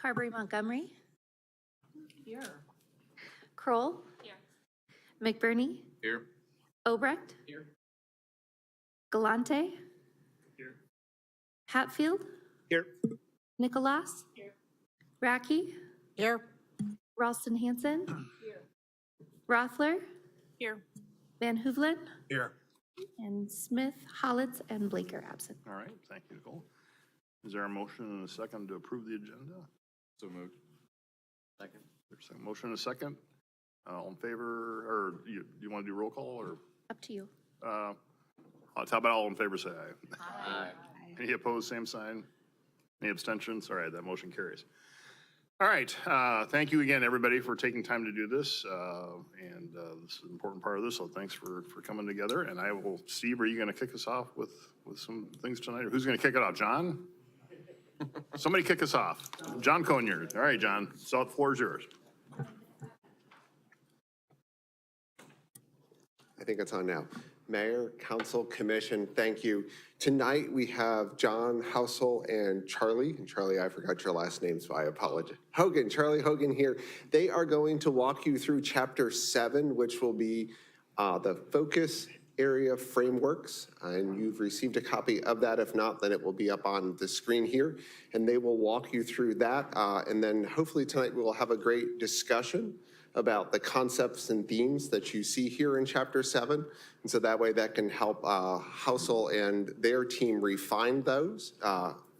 Carberry Montgomery, Here. Kroll, Here. McBurney, Here. Obrecht, Here. Galante, Here. Hatfield, Here. Nicholas, Here. Racky, Here. Ralston Hanson, Here. Rothler, Here. Van Hoevelen, Here. and Smith, Hollitz, and Blake are absent. All right, thank you, Nicole. Is there a motion and a second to approve the agenda? So moved. Second. There's a motion and a second. All in favor, or you want to do roll call, or? Up to you. How about all in favor, say aye. Aye. Any opposed, same sign? Any abstentions? All right, that motion carries. All right, thank you again, everybody, for taking time to do this. This is an important part of this, so thanks for coming together. And I will, Steve, are you going to kick us off with some things tonight? Or who's going to kick it off? John? Somebody kick us off. John Conyard. All right, John, so the floor is yours. I think it's on now. Mayor, Council, Commission, thank you. Tonight we have John Housel and Charlie. And Charlie, I forgot your last name, so I apologize. Charlie Hogan here. They are going to walk you through Chapter 7, which will be the focus area frameworks. And you've received a copy of that. If not, then it will be up on the screen here. And they will walk you through that. And then hopefully tonight we will have a great discussion about the concepts and themes that you see here in Chapter 7. And so that way that can help Housel and their team refine those.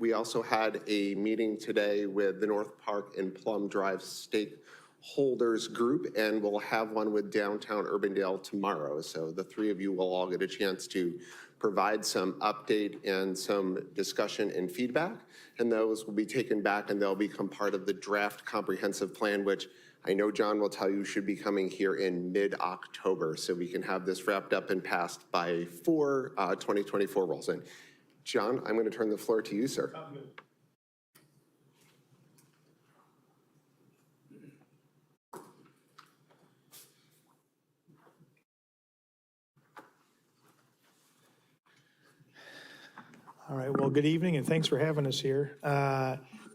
We also had a meeting today with the North Park and Plum Drive stakeholders group, and we'll have one with Downtown Urbandale tomorrow. So the three of you will all get a chance to provide some update and some discussion and feedback. And those will be taken back and they'll become part of the draft comprehensive plan, which I know John will tell you should be coming here in mid-October, so we can have this wrapped up and passed by 2024 rolls in. John, I'm going to turn the floor to you, sir. All right, well, good evening and thanks for having us here.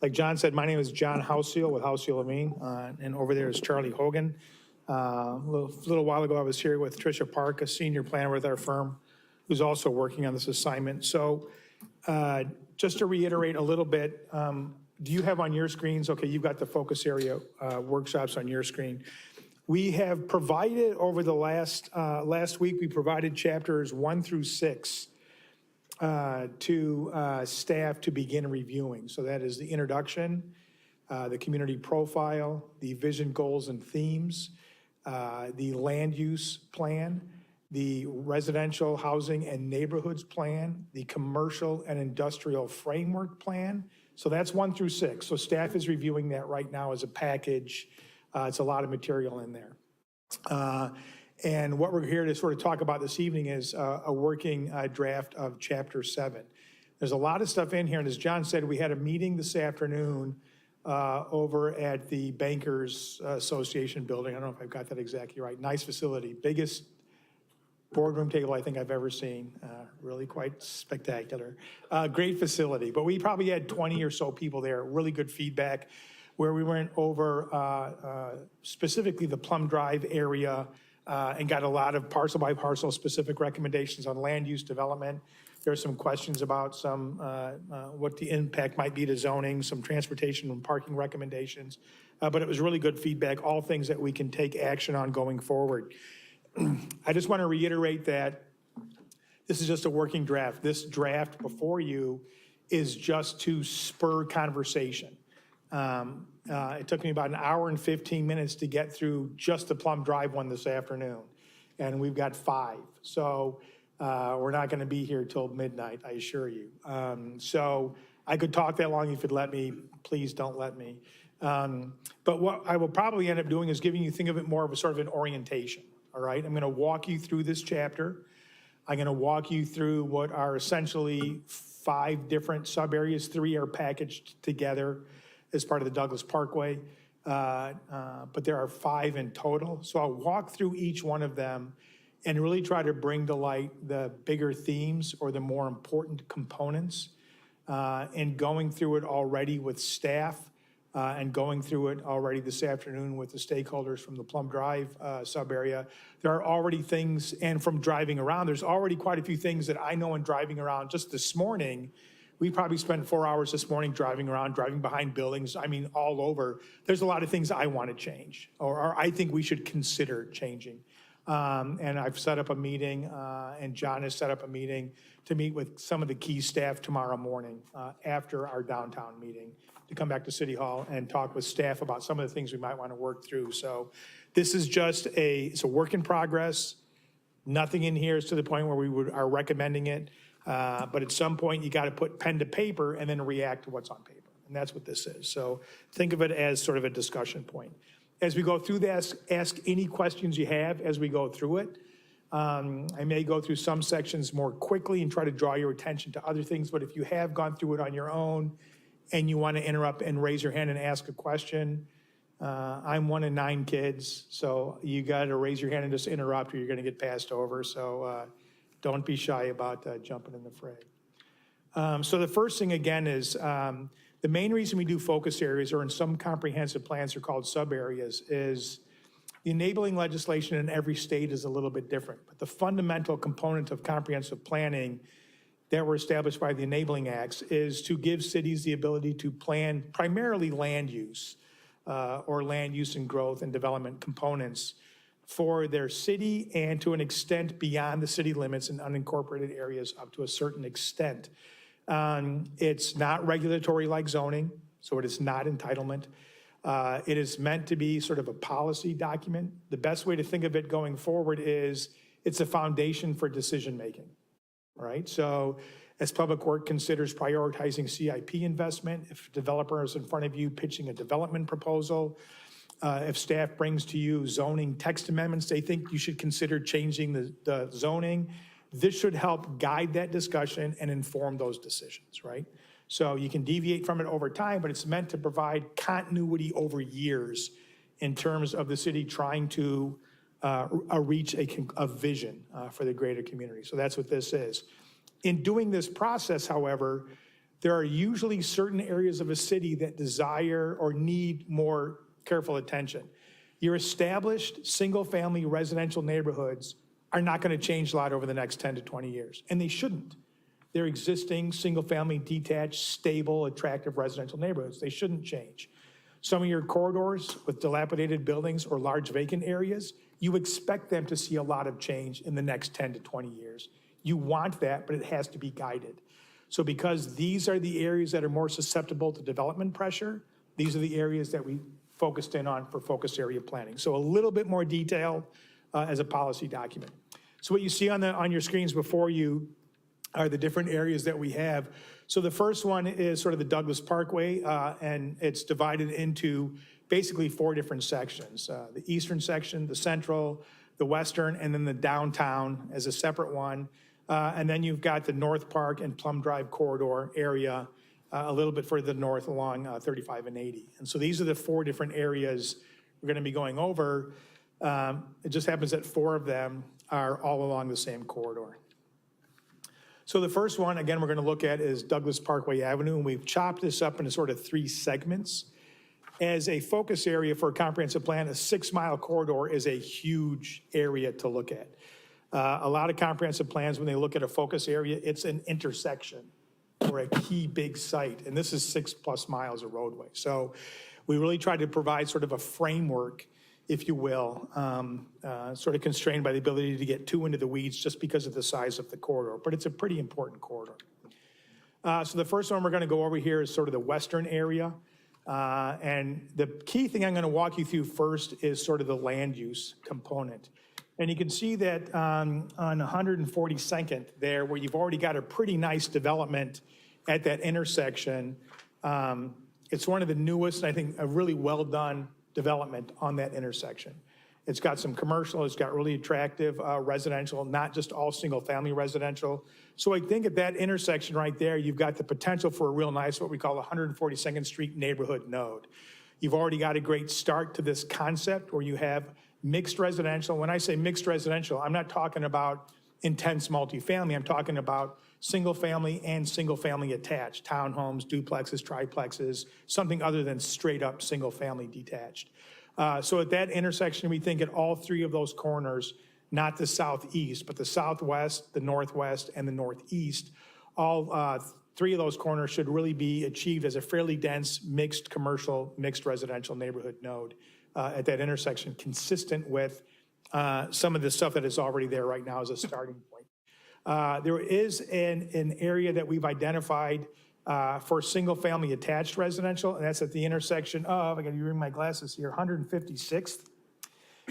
Like John said, my name is John Housel with Housel Amin, and over there is Charlie Hogan. A little while ago, I was here with Tricia Park, a senior planner with our firm, who's also working on this assignment. So just to reiterate a little bit, do you have on your screens, okay, you've got the focus area workshops on your screen. We have provided over the last week, we provided chapters 1 through 6 to staff to begin reviewing. So that is the introduction, the community profile, the vision, goals, and themes, the land use plan, the residential housing and neighborhoods plan, the commercial and industrial framework plan. So that's 1 through 6. So staff is reviewing that right now as a package. It's a lot of material in there. And what we're here to sort of talk about this evening is a working draft of Chapter 7. There's a lot of stuff in here, and as John said, we had a meeting this afternoon over at the Bankers Association building. I don't know if I've got that exactly right. Nice facility, biggest boardroom table I think I've ever seen. Really quite spectacular. Great facility, but we probably had 20 or so people there. Really good feedback, where we went over specifically the Plum Drive area, and got a lot of parcel by parcel specific recommendations on land use development. There are some questions about some what the impact might be to zoning, some transportation and parking recommendations. But it was really good feedback, all things that we can take action on going forward. I just want to reiterate that this is just a working draft. This draft before you is just to spur conversation. It took me about an hour and 15 minutes to get through just the Plum Drive one this afternoon, and we've got 5. So we're not going to be here till midnight, I assure you. So I could talk that long if you'd let me. Please don't let me. But what I will probably end up doing is giving you, think of it more of a sort of an orientation, all right? I'm going to walk you through this chapter. I'm going to walk you through what are essentially 5 different sub-areas. 3 are packaged together as part of the Douglas Parkway, but there are 5 in total. So I'll walk through each one of them and really try to bring to light the bigger themes or the more important components. And going through it already with staff, and going through it already this afternoon with the stakeholders from the Plum Drive sub-area. There are already things, and from driving around, there's already quite a few things that I know in driving around. Just this morning, we probably spent 4 hours this morning driving around, driving behind buildings, I mean, all over. There's a lot of things I want to change, or I think we should consider changing. And I've set up a meeting, and John has set up a meeting to meet with some of the key staff tomorrow morning after our downtown meeting, to come back to City Hall and talk with staff about some of the things we might want to work through. So this is just it's a work in progress. Nothing in here is to the point where we are recommending it. But at some point, you got to put pen to paper and then react to what's on paper. And that's what this is. So think of it as sort of a discussion point. As we go through this, ask any questions you have as we go through it. I may go through some sections more quickly and try to draw your attention to other things. But if you have gone through it on your own and you want to interrupt and raise your hand and ask a question, I'm one of 9 kids. So you got to raise your hand and just interrupt or you're going to get passed over. So don't be shy about jumping in the fray. So the first thing, again, is the main reason we do focus areas, or in some comprehensive plans are called sub-areas, is the enabling legislation in every state is a little bit different. But the fundamental component of comprehensive planning that were established by the Enabling Acts is to give cities the ability to plan primarily land use or land use and growth and development components for their city and to an extent beyond the city limits in unincorporated areas up to a certain extent. It's not regulatory like zoning, so it is not entitlement. It is meant to be sort of a policy document. The best way to think of it going forward is it's a foundation for decision-making, right? So as Public Works considers prioritizing CIP investment, if a developer is in front of you pitching a development proposal, if staff brings to you zoning text amendments, they think you should consider changing the zoning. This should help guide that discussion and inform those decisions, right? So you can deviate from it over time, but it's meant to provide continuity over years in terms of the city trying to reach a vision for the greater community. So that's what this is. In doing this process, however, there are usually certain areas of a city that desire or need more careful attention. Your established single-family residential neighborhoods are not going to change a lot over the next 10 to 20 years, and they shouldn't. They're existing single-family, detached, stable, attractive residential neighborhoods. They shouldn't change. Some of your corridors with dilapidated buildings or large vacant areas, you expect them to see a lot of change in the next 10 to 20 years. You want that, but it has to be guided. So because these are the areas that are more susceptible to development pressure, these are the areas that we focused in on for focus area planning. So a little bit more detail as a policy document. So what you see on your screens before you are the different areas that we have. So the first one is sort of the Douglas Parkway, and it's divided into basically 4 different sections. The eastern section, the central, the western, and then the downtown as a separate one. And then you've got the North Park and Plum Drive corridor area a little bit further north along 35 and 80. And so these are the 4 different areas we're going to be going over. It just happens that 4 of them are all along the same corridor. So the first one, again, we're going to look at is Douglas Parkway Avenue, and we've chopped this up into sort of 3 segments. As a focus area for a comprehensive plan, a 6-mile corridor is a huge area to look at. A lot of comprehensive plans, when they look at a focus area, it's an intersection or a key big site, and this is 6+ miles of roadway. So we really try to provide sort of a framework, if you will, sort of constrained by the ability to get too into the weeds just because of the size of the corridor, but it's a pretty important corridor. So the first one we're going to go over here is sort of the western area. And the key thing I'm going to walk you through first is sort of the land use component. And you can see that on 142nd there, where you've already got a pretty nice development at that intersection, it's one of the newest, and I think a really well-done development on that intersection. It's got some commercial, it's got really attractive residential, not just all single-family residential. So I think at that intersection right there, you've got the potential for a real nice, what we call a 142nd Street neighborhood node. You've already got a great start to this concept where you have mixed residential. When I say mixed residential, I'm not talking about intense multifamily. I'm talking about single-family and single-family attached, townhomes, duplexes, triplexes, something other than straight-up single-family detached. So at that intersection, we think at all three of those corners, not the southeast, but the southwest, the northwest, and the northeast, all three of those corners should really be achieved as a fairly dense, mixed commercial, mixed residential neighborhood node at that intersection, consistent with some of the stuff that is already there right now as a starting point. There is an area that we've identified for single-family attached residential, and that's at the intersection of, I gotta bring my glasses here, 156th.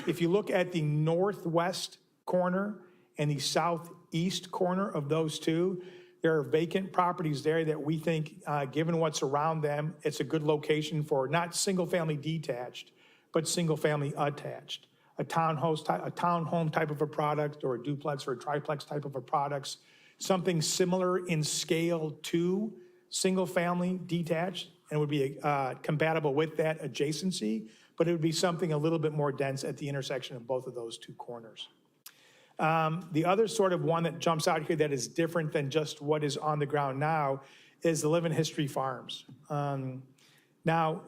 If you look at the northwest corner and the southeast corner of those two, there are vacant properties there that we think, given what's around them, it's a good location for not single-family detached, but single-family attached. A townhome type of a product, or a duplex or a triplex type of a product, something similar in scale to single-family detached, and would be compatible with that adjacency, but it would be something a little bit more dense at the intersection of both of those two corners. The other sort of one that jumps out here that is different than just what is on the ground now is the Living History Farms. Now,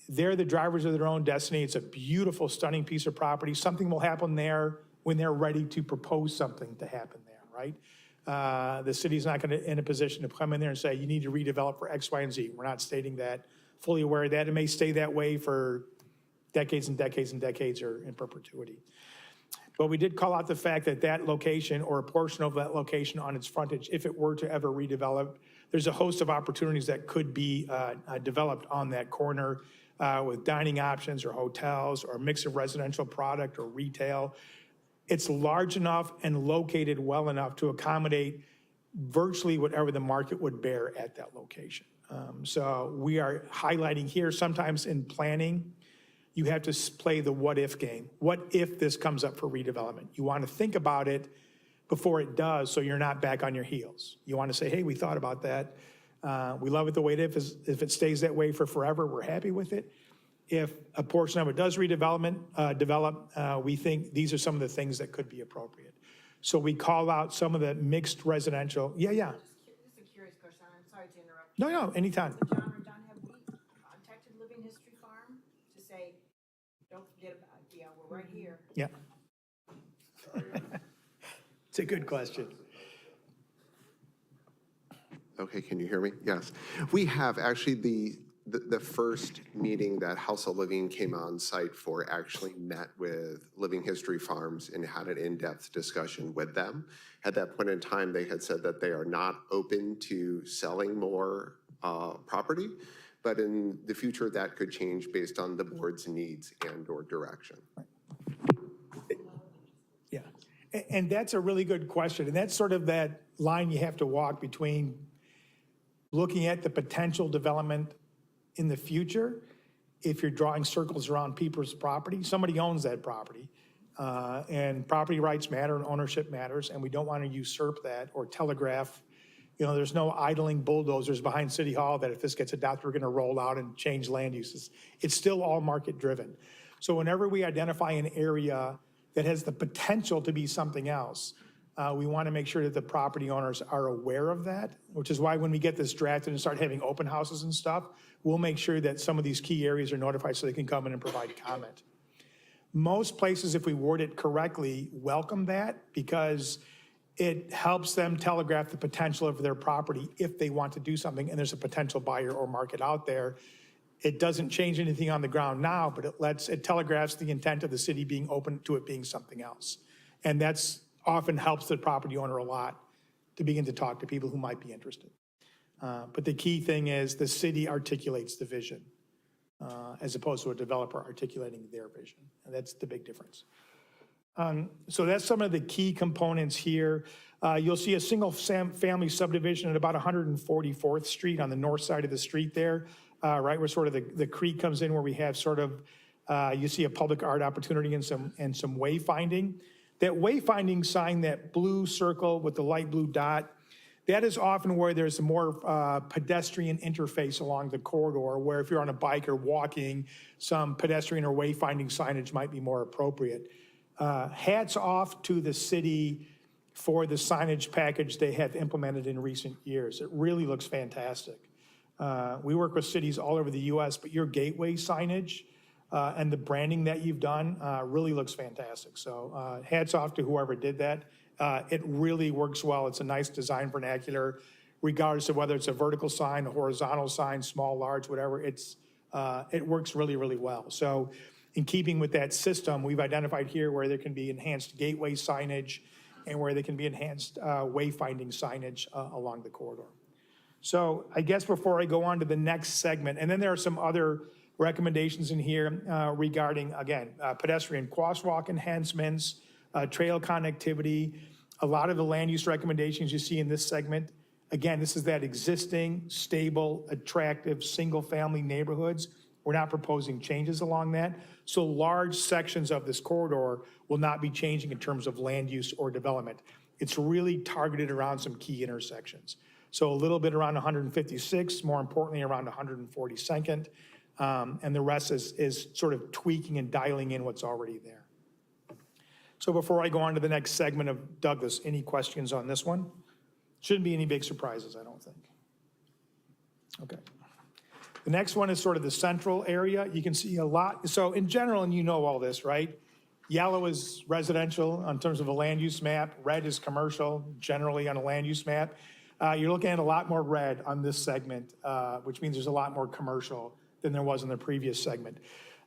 they're the drivers of their own destiny. It's a beautiful, stunning piece of property. Something will happen there when they're ready to propose something to happen there, right? The city's not going to in a position to come in there and say, you need to redevelop for X, Y, and Z. We're not stating that, fully aware of that. It may stay that way for decades and decades and decades, or in perpetuity. But we did call out the fact that that location, or a portion of that location on its frontage, if it were to ever redevelop, there's a host of opportunities that could be developed on that corner with dining options or hotels or a mix of residential product or retail. It's large enough and located well enough to accommodate virtually whatever the market would bear at that location. So we are highlighting here, sometimes in planning, you have to play the what if game. What if this comes up for redevelopment? You want to think about it before it does, so you're not back on your heels. You want to say, hey, we thought about that. We love it the way it is. If it stays that way for forever, we're happy with it. If a portion of it does develop, we think these are some of the things that could be appropriate. So we call out some of the mixed residential. Yeah. Just a curious question. I'm sorry to interrupt. No, anytime. John or Don, have we contacted Living History Farm to say, don't forget about, we're right here. Yeah. It's a good question. Okay, can you hear me? Yes. We have actually the first meeting that House of Living came on site for actually met with Living History Farms and had an in-depth discussion with them. At that point in time, they had said that they are not open to selling more property, but in the future that could change based on the board's needs and or direction. Yeah, and that's a really good question. And that's sort of that line you have to walk between looking at the potential development in the future. If you're drawing circles around people's property, somebody owns that property, and property rights matter and ownership matters, and we don't want to usurp that or telegraph. There's no idling bulldozers behind City Hall that if this gets adopted, we're going to roll out and change land uses. It's still all market driven. So whenever we identify an area that has the potential to be something else, we want to make sure that the property owners are aware of that, which is why when we get this drafted and start having open houses and stuff, we'll make sure that some of these key areas are notified so they can come in and provide comment. Most places, if we word it correctly, welcome that because it helps them telegraph the potential of their property if they want to do something and there's a potential buyer or market out there. It doesn't change anything on the ground now, but it telegraphs the intent of the city being open to it being something else. And that's often helps the property owner a lot to begin to talk to people who might be interested. But the key thing is the city articulates the vision as opposed to a developer articulating their vision. And that's the big difference. So that's some of the key components here. You'll see a single family subdivision at about 144th Street on the north side of the street there, right where sort of the creek comes in, where we have sort of, you see a public art opportunity and some wayfinding. That wayfinding sign, that blue circle with the light blue dot, that is often where there's a more pedestrian interface along the corridor, where if you're on a bike or walking, some pedestrian or wayfinding signage might be more appropriate. Hats off to the city for the signage package they have implemented in recent years. It really looks fantastic. We work with cities all over the US, but your gateway signage and the branding that you've done really looks fantastic. So hats off to whoever did that. It really works well. It's a nice design vernacular, regardless of whether it's a vertical sign, a horizontal sign, small, large, whatever. It works really, really well. So in keeping with that system, we've identified here where there can be enhanced gateway signage and where there can be enhanced wayfinding signage along the corridor. So I guess before I go on to the next segment, and then there are some other recommendations in here regarding, again, pedestrian crosswalk enhancements, trail connectivity, a lot of the land use recommendations you see in this segment. Again, this is that existing, stable, attractive, single-family neighborhoods. We're not proposing changes along that. So large sections of this corridor will not be changing in terms of land use or development. It's really targeted around some key intersections. So a little bit around 156, more importantly around 142nd, and the rest is sort of tweaking and dialing in what's already there. So before I go on to the next segment of Douglas, any questions on this one? Shouldn't be any big surprises, I don't think. Okay. The next one is sort of the central area. You can see a lot. So in general, and you know all this, right? Yellow is residential in terms of a land use map. Red is commercial, generally on a land use map. You're looking at a lot more red on this segment, which means there's a lot more commercial than there was in the previous segment.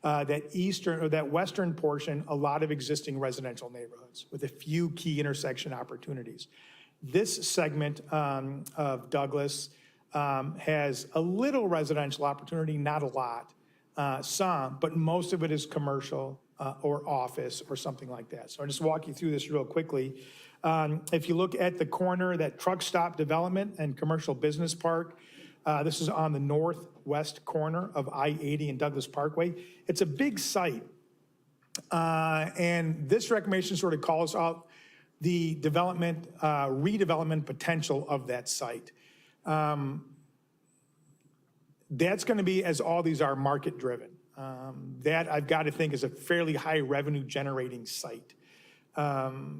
That western portion, a lot of existing residential neighborhoods with a few key intersection opportunities. This segment of Douglas has a little residential opportunity, not a lot, some, but most of it is commercial or office or something like that. So I'll just walk you through this real quickly. If you look at the corner, that truck stop development and commercial business park, this is on the northwest corner of I-80 and Douglas Parkway. It's a big site. And this recommendation sort of calls out the development, redevelopment potential of that site. That's going to be, as all these are, market driven. That I've got to think is a fairly high revenue generating site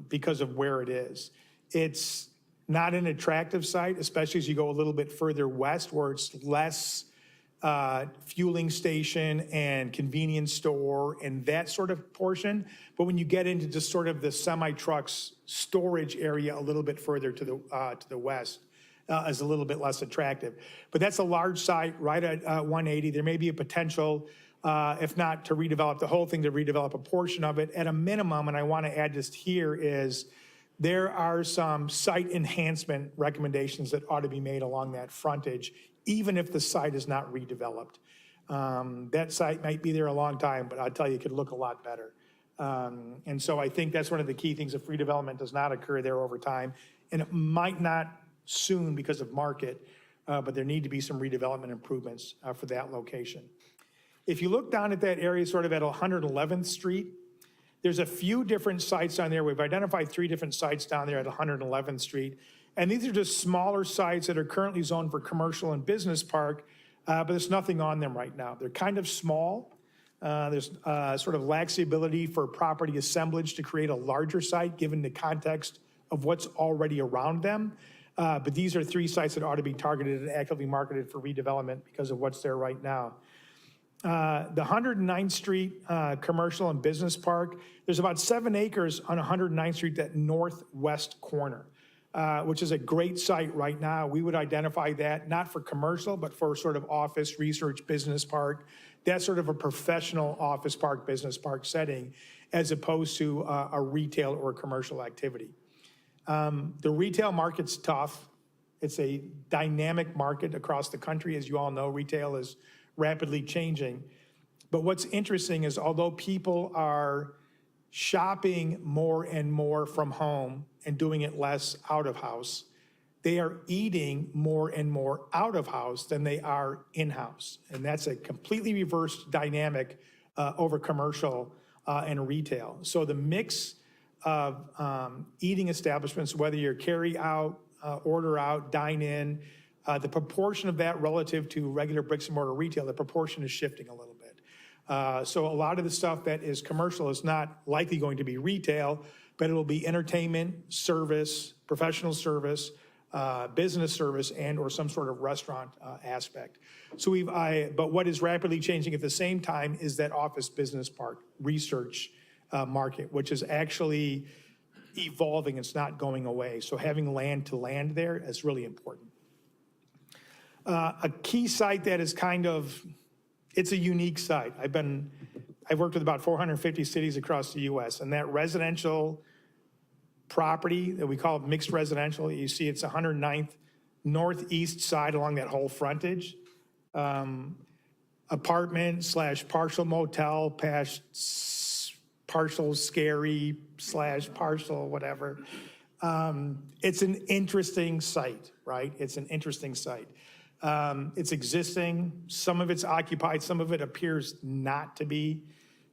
because of where it is. It's not an attractive site, especially as you go a little bit further west where it's less fueling station and convenience store and that sort of portion. But when you get into just sort of the semi-trucks storage area a little bit further to the west, is a little bit less attractive. But that's a large site right at 180. There may be a potential, if not to redevelop the whole thing, to redevelop a portion of it. At a minimum, and I want to add just here, is there are some site enhancement recommendations that ought to be made along that frontage, even if the site is not redeveloped. That site might be there a long time, but I'll tell you, it could look a lot better. And so I think that's one of the key things if redevelopment does not occur there over time. And it might not soon because of market, but there need to be some redevelopment improvements for that location. If you look down at that area sort of at 111th Street, there's a few different sites on there. We've identified 3 different sites down there at 111th Street. And these are just smaller sites that are currently zoned for commercial and business park, but there's nothing on them right now. They're kind of small. There's sort of lacks the ability for property assemblage to create a larger site given the context of what's already around them. But these are 3 sites that ought to be targeted and actively marketed for redevelopment because of what's there right now. The 109th Street Commercial and Business Park, there's about 7 acres on 109th Street, that northwest corner, which is a great site right now. We would identify that not for commercial, but for sort of office, research, business park. That's sort of a professional office park, business park setting, as opposed to a retail or commercial activity. The retail market's tough. It's a dynamic market across the country. As you all know, retail is rapidly changing. But what's interesting is although people are shopping more and more from home and doing it less out of house, they are eating more and more out of house than they are in-house. And that's a completely reversed dynamic over commercial and retail. So the mix of eating establishments, whether you're carry out, order out, dine in, the proportion of that relative to regular bricks and mortar retail, the proportion is shifting a little bit. So a lot of the stuff that is commercial is not likely going to be retail, but it will be entertainment, service, professional service, business service, and or some sort of restaurant aspect. So but what is rapidly changing at the same time is that office business park research market, which is actually evolving. It's not going away. So having land to land there is really important. A key site that is it's a unique site. I've worked with about 450 cities across the US, and that residential property that we call mixed residential, you see it's 109th northeast side along that whole frontage. Apartment / partial motel, partial scary / partial whatever. It's an interesting site, right? It's an interesting site. It's existing. Some of it's occupied. Some of it appears not to be.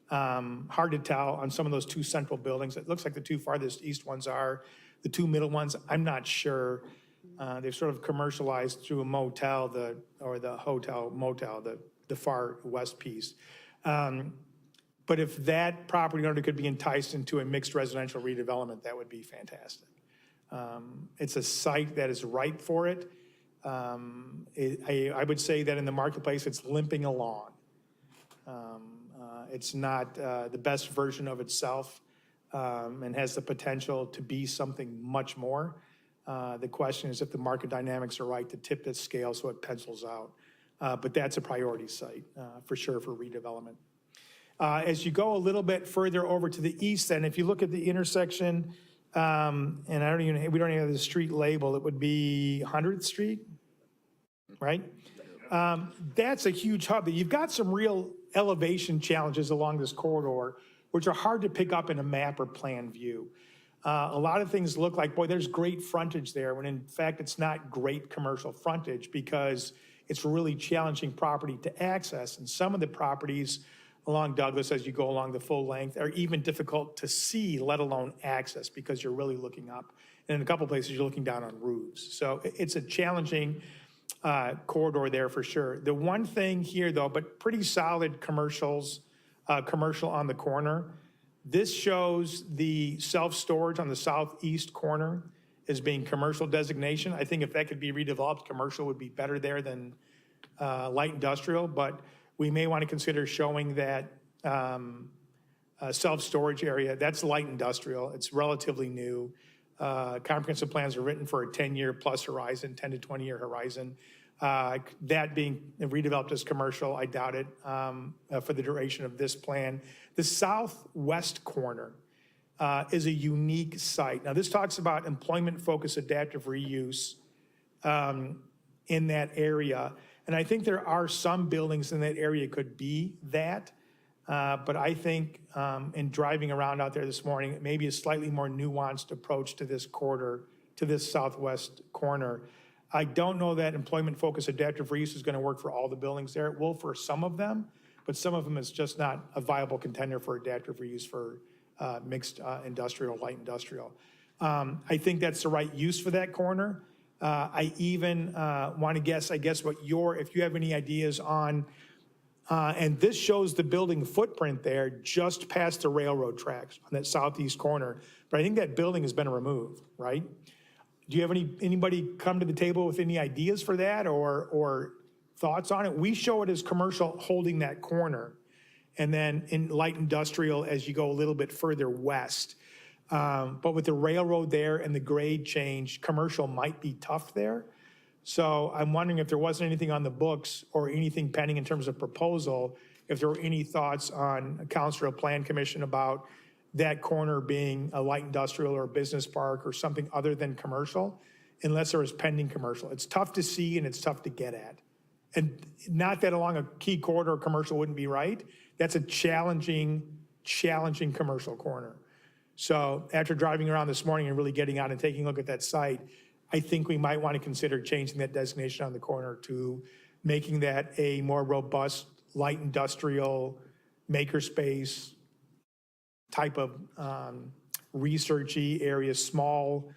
Hard to tell on some of those two central buildings. It looks like the two farthest east ones are. The two middle ones, I'm not sure. They've sort of commercialized through a motel, the motel, the far west piece. But if that property owner could be enticed into a mixed residential redevelopment, that would be fantastic. It's a site that is ripe for it. I would say that in the marketplace, it's limping along. It's not the best version of itself and has the potential to be something much more. The question is if the market dynamics are right to tip that scale so it pencils out. But that's a priority site for sure for redevelopment. As you go a little bit further over to the east, then, if you look at the intersection, and we don't even have the street label, it would be 100th Street, right? That's a huge hub. You've got some real elevation challenges along this corridor, which are hard to pick up in a map or plan view. A lot of things look like, boy, there's great frontage there, when in fact it's not great commercial frontage because it's really challenging property to access. And some of the properties along Douglas, as you go along the full length, are even difficult to see, let alone access, because you're really looking up. And in a couple places, you're looking down on roofs. So it's a challenging corridor there for sure. The one thing here, though, but pretty solid commercial on the corner. This shows the self-storage on the southeast corner as being commercial designation. I think if that could be redeveloped, commercial would be better there than light industrial, but we may want to consider showing that self-storage area. That's light industrial. It's relatively new. Comprehensive plans are written for a 10-year plus horizon, 10 to 20-year horizon. That being redeveloped as commercial, I doubt it for the duration of this plan. The southwest corner is a unique site. Now, this talks about employment-focused adaptive reuse in that area. And I think there are some buildings in that area could be that. But I think in driving around out there this morning, maybe a slightly more nuanced approach to this corridor, to this southwest corner. I don't know that employment-focused adaptive reuse is going to work for all the buildings there. It will for some of them, but some of them is just not a viable contender for adaptive reuse for mixed industrial, light industrial. I think that's the right use for that corner. I even want to guess, if you have any ideas on, and this shows the building footprint there just past the railroad tracks on that southeast corner. But I think that building has been removed, right? Do you have anybody come to the table with any ideas for that or thoughts on it? We show it as commercial holding that corner. And then in light industrial as you go a little bit further west. But with the railroad there and the grade change, commercial might be tough there. So I'm wondering if there wasn't anything on the books or anything pending in terms of proposal, if there were any thoughts on Council or Plan Commission about that corner being a light industrial or a business park or something other than commercial, unless there was pending commercial. It's tough to see and it's tough to get at. And not that along a key corridor commercial wouldn't be right. That's a challenging commercial corner. So after driving around this morning and really getting out and taking a look at that site, I think we might want to consider changing that designation on the corner to making that a more robust light industrial makerspace type of researchy area, small.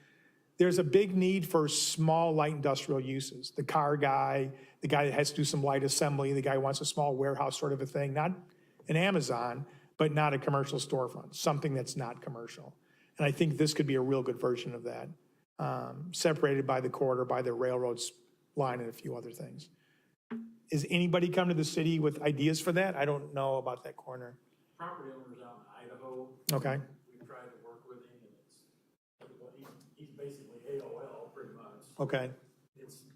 There's a big need for small light industrial uses. The car guy, the guy that has to do some light assembly, the guy who wants a small warehouse sort of a thing, not an Amazon, but not a commercial storefront, something that's not commercial. And I think this could be a real good version of that, separated by the corridor, by the railroads line and a few other things. Is anybody come to the city with ideas for that? I don't know about that corner. Property owners out in Idaho, Okay, we've tried to work with him, and he's basically AOL pretty much. okay,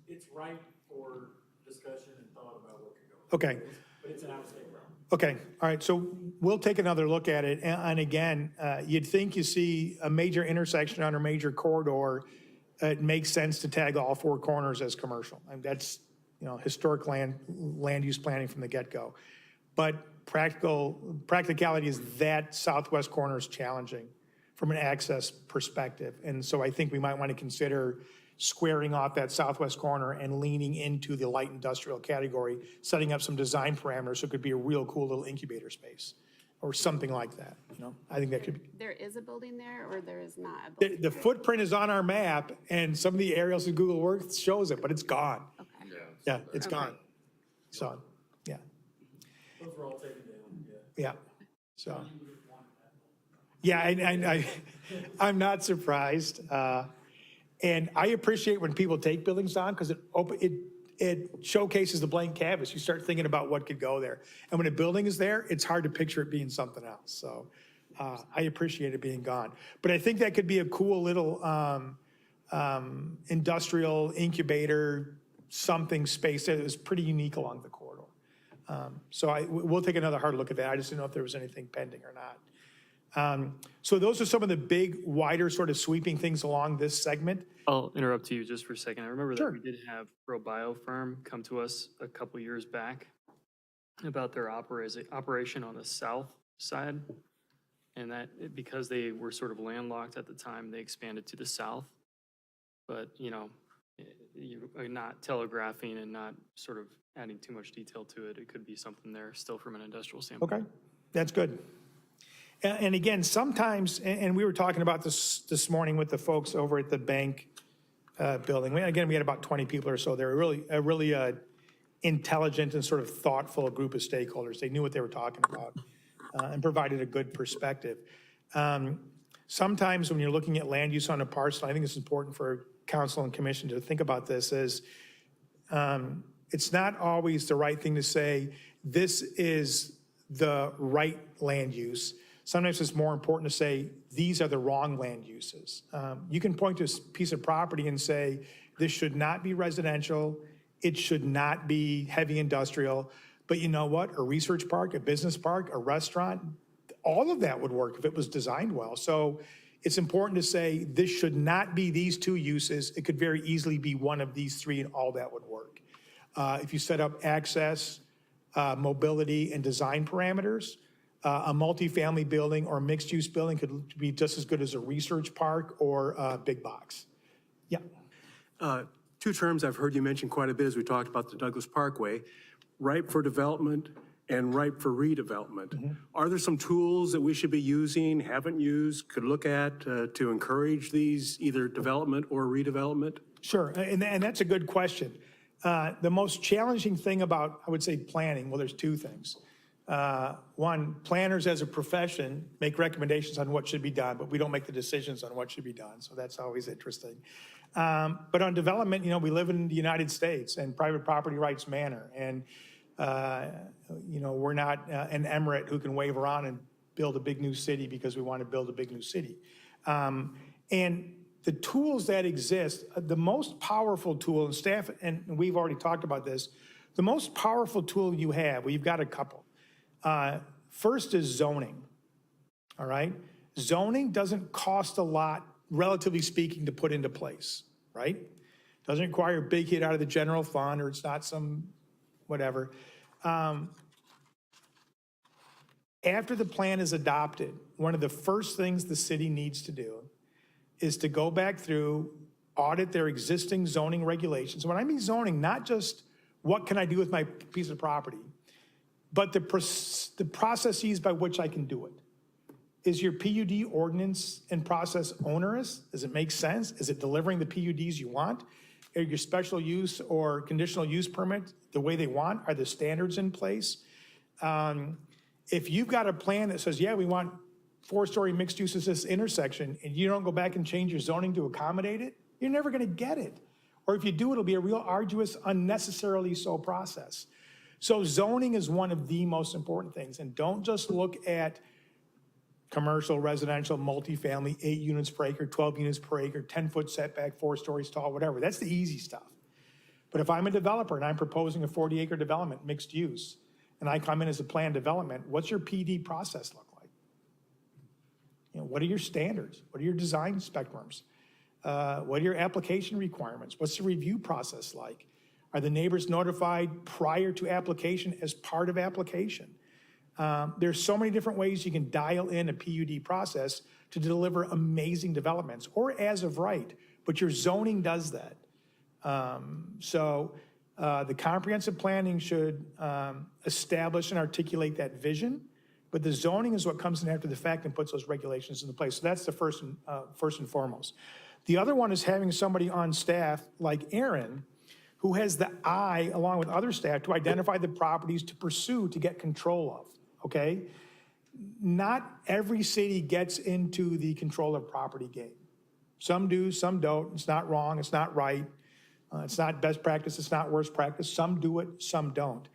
It's ripe for discussion and thought about what could go. okay. But it's an out-of-state route. Okay, all right, so we'll take another look at it. And again, you'd think you see a major intersection on a major corridor, it makes sense to tag all four corners as commercial. And that's, historic land use planning from the get-go. But practicality is that southwest corner is challenging from an access perspective. And so I think we might want to consider squaring off that southwest corner and leaning into the light industrial category, setting up some design parameters so it could be a real cool little incubator space or something like that, I think that could be. There is a building there, or there is not a building? The footprint is on our map, and some of the aerials in Google Earth shows it, but it's gone. Okay. Yeah, it's gone. So, yeah, Those were all taken down, yeah. yeah, so. Yeah, I'm not surprised. And I appreciate when people take buildings down because it showcases the blank canvas. You start thinking about what could go there. And when a building is there, it's hard to picture it being something else. So I appreciate it being gone. But I think that could be a cool little industrial incubator, something space that is pretty unique along the corridor. So we'll take another hard look at that. I just didn't know if there was anything pending or not. So those are some of the big, wider, sort of sweeping things along this segment. I'll interrupt you just for a second. I remember Sure. that we did have ProBio Firm come to us a couple years back about their operation on the south side. And that because they were sort of landlocked at the time, they expanded to the south. But, you are not telegraphing and not sort of adding too much detail to it. It could be something there still from an industrial standpoint. Okay, that's good. And again, sometimes, and we were talking about this morning with the folks over at the bank building. Again, we had about 20 people or so. They were really intelligent and sort of thoughtful group of stakeholders. They knew what they were talking about and provided a good perspective. Sometimes when you're looking at land use on a parcel, I think it's important for council and commission to think about this as it's not always the right thing to say, this is the right land use. Sometimes it's more important to say, these are the wrong land uses. You can point to a piece of property and say, this should not be residential, it should not be heavy industrial, but you know what? A research park, a business park, a restaurant, all of that would work if it was designed well. So it's important to say, this should not be these two uses. It could very easily be one of these three and all that would work. If you set up access, mobility, and design parameters, a multifamily building or mixed-use building could be just as good as a research park or a big box. Yeah. Two terms I've heard you mention quite a bit as we talked about the Douglas Parkway, ripe for development and ripe for redevelopment. Are there some tools that we should be using, haven't used, could look at to encourage these either development or redevelopment? Sure, and that's a good question. The most challenging thing about, I would say, planning, well, there's two things. One, planners as a profession make recommendations on what should be done, but we don't make the decisions on what should be done. So that's always interesting. But on development, we live in the United States and private property rights matter. And, we're not an emirate who can wave around and build a big new city because we want to build a big new city. And the tools that exist, the most powerful tool, and staff, and we've already talked about this, the most powerful tool you have, well, you've got a couple. First is zoning, all right? Zoning doesn't cost a lot, relatively speaking, to put into place, right? Doesn't require a big hit out of the general fund, or it's not some whatever. After the plan is adopted, one of the first things the city needs to do is to go back through, audit their existing zoning regulations. When I mean zoning, not just what can I do with my piece of property, but the processes by which I can do it. Is your PUD ordinance and process onerous? Does it make sense? Is it delivering the PUDs you want? Are your special use or conditional use permit the way they want? Are the standards in place? If you've got a plan that says, yeah, we want 4-story mixed use is this intersection, and you don't go back and change your zoning to accommodate it, you're never gonna get it. Or if you do, it'll be a real arduous, unnecessarily so process. So zoning is one of the most important things, and don't just look at commercial, residential, multifamily, 8 units per acre, 12 units per acre, 10-foot setback, 4 stories tall, whatever. That's the easy stuff. But if I'm a developer and I'm proposing a 40-acre development, mixed use, and I come in as a planned development, what's your PD process look like? You know, what are your standards? What are your design spectrums? What are your application requirements? What's the review process like? Are the neighbors notified prior to application as part of application? There's so many different ways you can dial in a PUD process to deliver amazing developments, or as of right, but your zoning does that. The comprehensive planning should establish and articulate that vision, but the zoning is what comes in after the fact and puts those regulations into place. So that's the first and foremost. The other one is having somebody on staff like Aaron, who has the eye, along with other staff, to identify the properties to pursue, to get control of, okay? Not every city gets into the control of property game. Some do, some don't. It's not wrong, it's not right. It's not best practice, it's not worst practice. Some do it, some don't.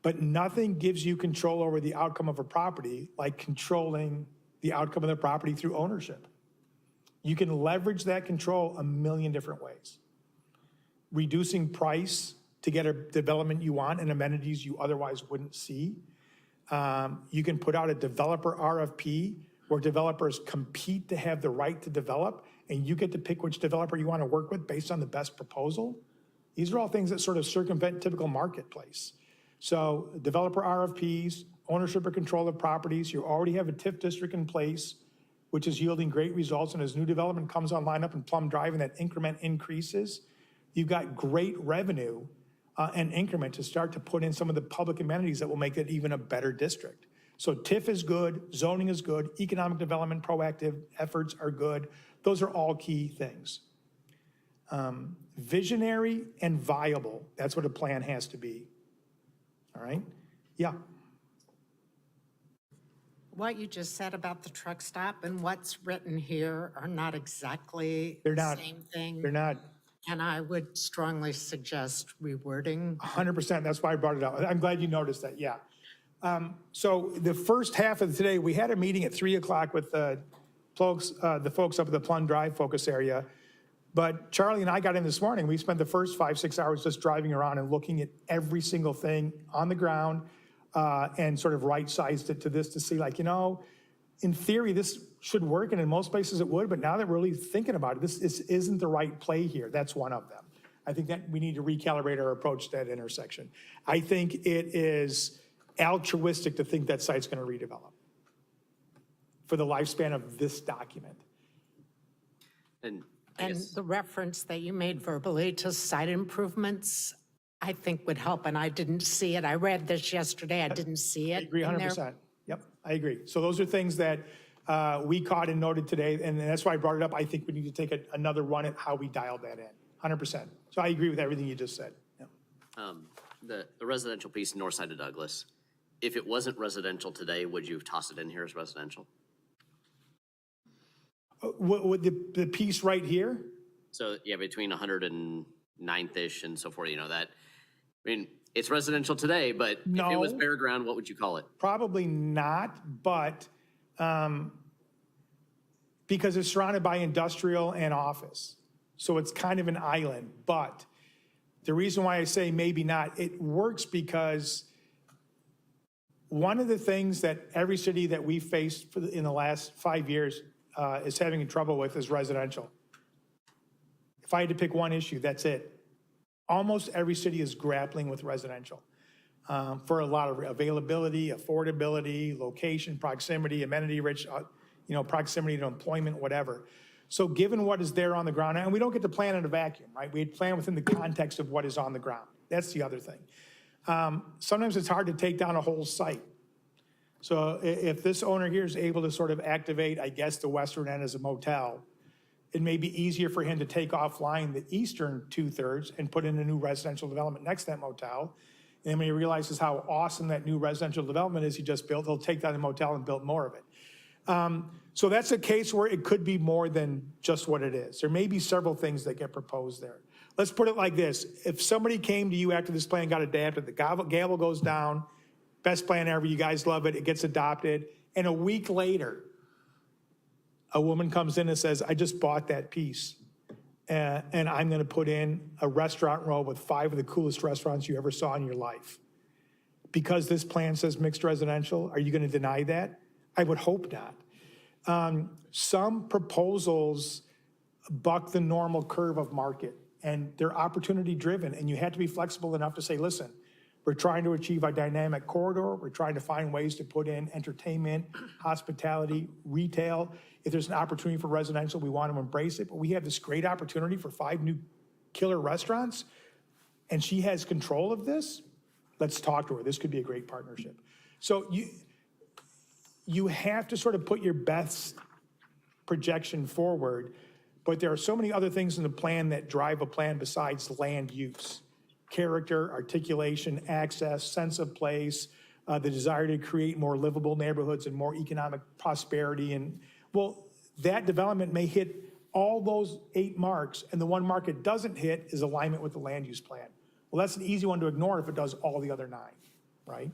But nothing gives you control over the outcome of a property like controlling the outcome of the property through ownership. You can leverage that control a million different ways. Reducing price to get a development you want and amenities you otherwise wouldn't see. You can put out a developer RFP where developers compete to have the right to develop, and you get to pick which developer you want to work with based on the best proposal. These are all things that sort of circumvent typical marketplace. So developer RFPs, ownership or control of properties, you already have a TIF district in place, which is yielding great results. And as new development comes online up in Plum Drive and that increment increases, you've got great revenue and increment to start to put in some of the public amenities that will make it even a better district. So TIF is good, zoning is good, economic development proactive efforts are good. Those are all key things. Visionary and viable, that's what a plan has to be. All right? Yeah. What you just said about the truck stop and what's written here are not exactly They're the not. same thing. They're not And I would strongly suggest rewording. 100%, that's why I brought it up. I'm glad you noticed that, yeah. So the first half of today, we had a meeting at 3 o'clock with the folks up at the Plum Drive focus area. But Charlie and I got in this morning. We spent the first 5-6 hours just driving around and looking at every single thing on the ground and sort of right-sized it to this to see, like, you know, in theory, this should work, and in most places it would, but now that we're really thinking about it, this isn't the right play here. That's one of them. I think that we need to recalibrate our approach to that intersection. I think it is altruistic to think that site's going to redevelop for the lifespan of this document. And And the reference that you made verbally to site improvements, I think would help, and I didn't see it. I read this yesterday, I didn't see it. I agree in there. 100%. Yep, I agree. So those are things that we caught and noted today, and that's why I brought it up. I think we need to take another run at how we dialed that in, 100%. So I agree with everything you just said. Yeah. the residential piece north side of Douglas, if it wasn't residential today, would you toss it in here as residential? What the piece right here? So yeah, between 109th-ish and so forth, you know, that, I mean, it's residential today, but if it was No. bare ground, what would you call it? Probably not, but because it's surrounded by industrial and office. So it's kind of an island. But the reason why I say maybe not, it works because one of the things that every city that we faced in the last 5 years is having trouble with is residential. If I had to pick one issue, that's it. Almost every city is grappling with residential for a lot of availability, affordability, location, proximity, amenity-rich, proximity to employment, whatever. So given what is there on the ground, and we don't get to plan in a vacuum, right? We plan within the context of what is on the ground. That's the other thing. Sometimes it's hard to take down a whole site. So if this owner here is able to sort of activate, I guess, the western end as a motel, it may be easier for him to take offline the eastern 2/3 and put in a new residential development next to that motel. And then when he realizes how awesome that new residential development is he just built, he'll take down the motel and build more of it. So that's a case where it could be more than just what it is. There may be several things that get proposed there. Let's put it like this. If somebody came to you after this plan got adapted, the gavel goes down, best plan ever, you guys love it, it gets adopted, and a week later, a woman comes in and says, I just bought that piece, and I'm gonna put in a restaurant row with 5 of the coolest restaurants you ever saw in your life. Because this plan says mixed residential, are you gonna deny that? I would hope not. Some proposals buck the normal curve of market, and they're opportunity driven, and you have to be flexible enough to say, listen, we're trying to achieve a dynamic corridor. We're trying to find ways to put in entertainment, hospitality, retail. If there's an opportunity for residential, we want to embrace it. But we have this great opportunity for 5 new killer restaurants, and she has control of this. Let's talk to her. This could be a great partnership. So you have to sort of put your best projection forward, but there are so many other things in the plan that drive a plan besides land use. Character, articulation, access, sense of place, the desire to create more livable neighborhoods and more economic prosperity. And well, that development may hit all those 8 marks, and the one mark it doesn't hit is alignment with the land use plan. Well, that's an easy one to ignore if it does all the other 9, right?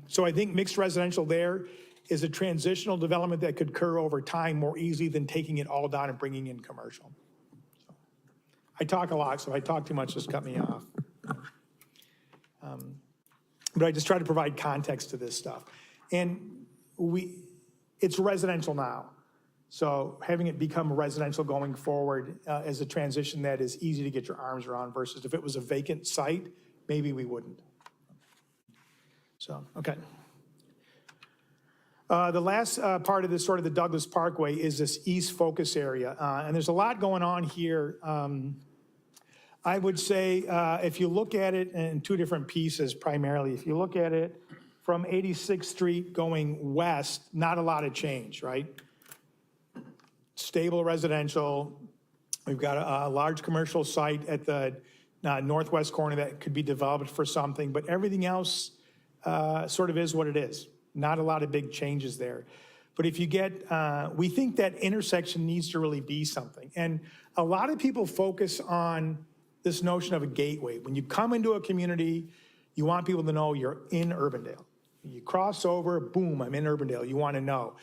So I think mixed residential there is a transitional development that could occur over time more easily than taking it all down and bringing in commercial. So, I talk a lot, so if I talk too much, just cut me off. But I just try to provide context to this stuff. And it's residential now. So having it become residential going forward is a transition that is easy to get your arms around versus if it was a vacant site, maybe we wouldn't. So, okay. The last part of this, sort of the Douglas Parkway, is this east focus area. And there's a lot going on here. I would say if you look at it in 2 different pieces primarily, if you look at it from 86th Street going west, not a lot of change, right? Stable residential. We've got a large commercial site at the northwest corner that could be developed for something, but everything else sort of is what it is. Not a lot of big changes there. But if you get, we think that intersection needs to really be something. And a lot of people focus on this notion of a gateway. When you come into a community, you want people to know you're in Urbandale. You cross over, boom, I'm in Urbandale. You want to know.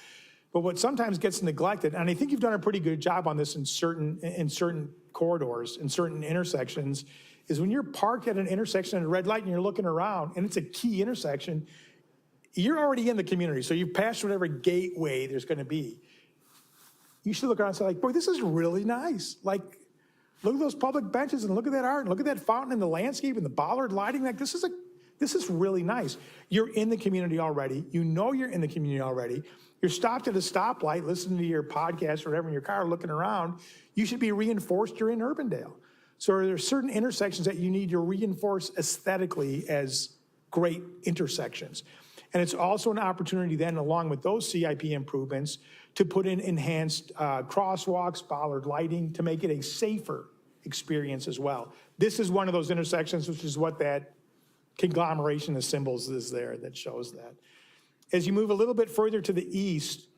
But what sometimes gets neglected, and I think you've done a pretty good job on this in certain corridors, in certain intersections, is when you're parked at an intersection at a red light and you're looking around, and it's a key intersection, you're already in the community. So you've passed whatever gateway there's going to be. You should look around and say, like, boy, this is really nice. Like, look at those public benches and look at that art and look at that fountain and the landscape and the bollard lighting. Like, this is really nice. You're in the community already. You know you're in the community already. You're stopped at a stoplight, listening to your podcast or whatever in your car, looking around. You should be reinforced you're in Urbandale. So there are certain intersections that you need to reinforce aesthetically as great intersections. And it's also an opportunity then, along with those CIP improvements, to put in enhanced crosswalks, bollard lighting, to make it a safer experience as well. This is one of those intersections, which is what that conglomeration of symbols is there that shows that. As you move a little bit further to the east,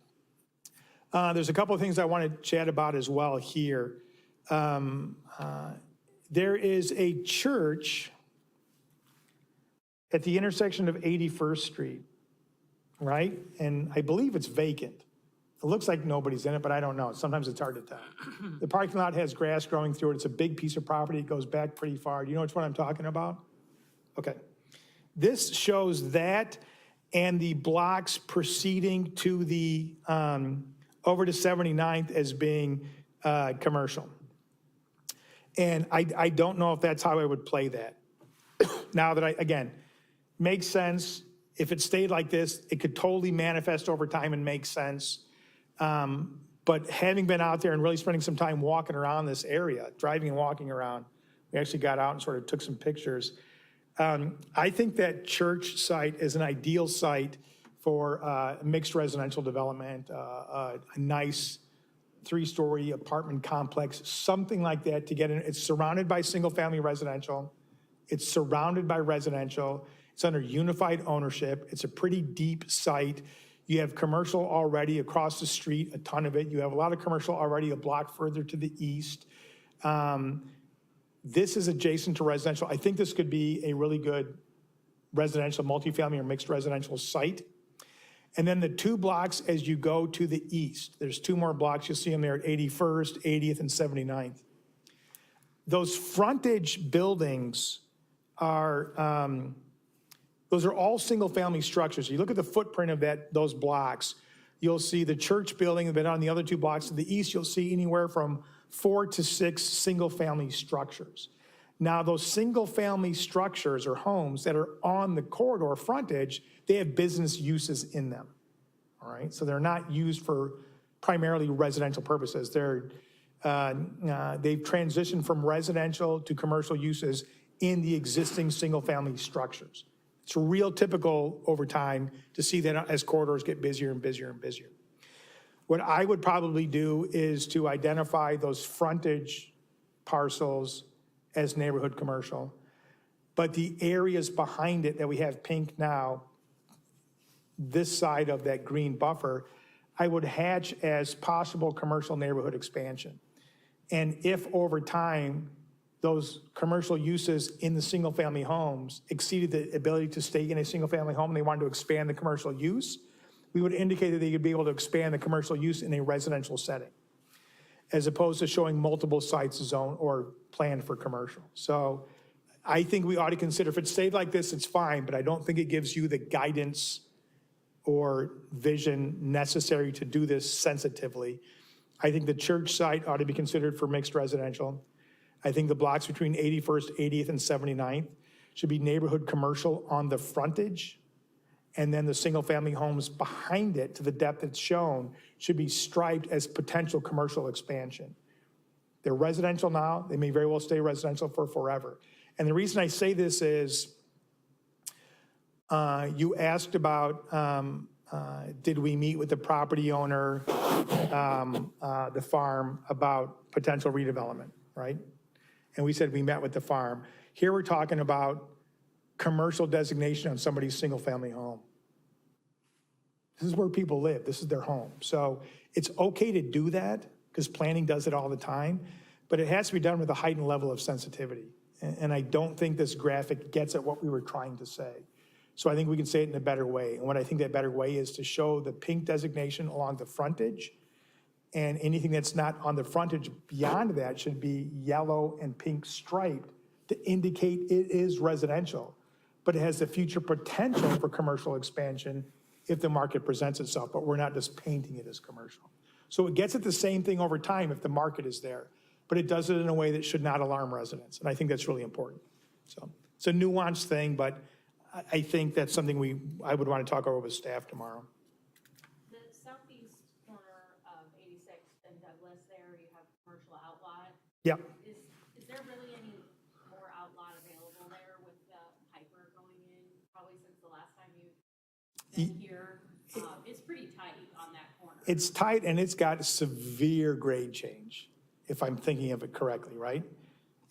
there's a couple of things I want to chat about as well here. There is a church at the intersection of 81st Street, right? And I believe it's vacant. It looks like nobody's in it, but I don't know. Sometimes it's hard to tell. The parking lot has grass growing through it. It's a big piece of property. It goes back pretty far. Do you know which one I'm talking about? Okay. This shows that and the blocks proceeding to the, over to 79th as being commercial. And I don't know if that's how I would play that. Now that again, makes sense. If it stayed like this, it could totally manifest over time and make sense. But having been out there and really spending some time walking around this area, driving and walking around, we actually got out and sort of took some pictures. I think that church site is an ideal site for mixed residential development, a nice 3-story apartment complex, something like that to get in. It's surrounded by single-family residential. It's surrounded by residential. It's under unified ownership. It's a pretty deep site. You have commercial already across the street, a ton of it. You have a lot of commercial already a block further to the east. This is adjacent to residential. I think this could be a really good residential, multifamily or mixed residential site. And then the 2 blocks as you go to the east, there's 2 more blocks. You'll see them there at 81st, 80th, and 79th. Those frontage buildings are, those are all single-family structures. You look at the footprint of those blocks, you'll see the church building, but on the other 2 blocks to the east, you'll see anywhere from 4 to 6 single-family structures. Now, those single-family structures or homes that are on the corridor frontage, they have business uses in them, all right? So they're not used for primarily residential purposes. They've transitioned from residential to commercial uses in the existing single-family structures. It's real typical over time to see that as corridors get busier and busier and busier. What I would probably do is to identify those frontage parcels as neighborhood commercial, but the areas behind it that we have pink now, this side of that green buffer, I would hatch as possible commercial neighborhood expansion. And if over time, those commercial uses in the single-family homes exceeded the ability to stay in a single-family home and they wanted to expand the commercial use, we would indicate that they could be able to expand the commercial use in a residential setting, as opposed to showing multiple sites zoned or planned for commercial. So I think we ought to consider, if it's stayed like this, it's fine, but I don't think it gives you the guidance or vision necessary to do this sensitively. I think the church site ought to be considered for mixed residential. I think the blocks between 81st, 80th, and 79th should be neighborhood commercial on the frontage. And then the single-family homes behind it, to the depth it's shown, should be striped as potential commercial expansion. They're residential now. They may very well stay residential for forever. And the reason I say this is, you asked about, did we meet with the property owner, the farm, about potential redevelopment, right? And we said we met with the farm. Here we're talking about commercial designation on somebody's single-family home. This is where people live. This is their home. So it's okay to do that because planning does it all the time, but it has to be done with a heightened level of sensitivity. And I don't think this graphic gets at what we were trying to say. So I think we can say it in a better way. And what I think that better way is to show the pink designation along the frontage, and anything that's not on the frontage beyond that should be yellow and pink striped to indicate it is residential, but it has the future potential for commercial expansion if the market presents itself, but we're not just painting it as commercial. So it gets at the same thing over time if the market is there, but it does it in a way that should not alarm residents, and I think that's really important. So it's a nuanced thing, but I think that's something I would want to talk over with staff tomorrow. The southeast corner of 86th and Douglas there, you have commercial outlot. Yep. Is there really any more outlot available there with the Hyper going in, probably since the last time you've been here? It's pretty tight on that corner. It's tight and it's got severe grade change, if I'm thinking of it correctly, right?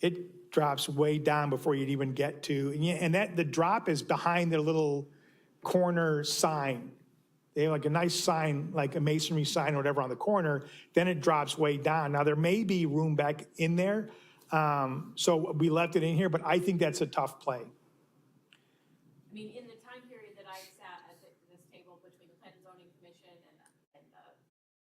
It drops way down before you'd even get to, and that the drop is behind the little corner sign. They have like a nice sign, like a masonry sign or whatever on the corner, then it drops way down. Now there may be room back in there, so we left it in here, but I think that's a tough play. I mean, in the time period that I sat at this table between the Planning and Zoning Commission and the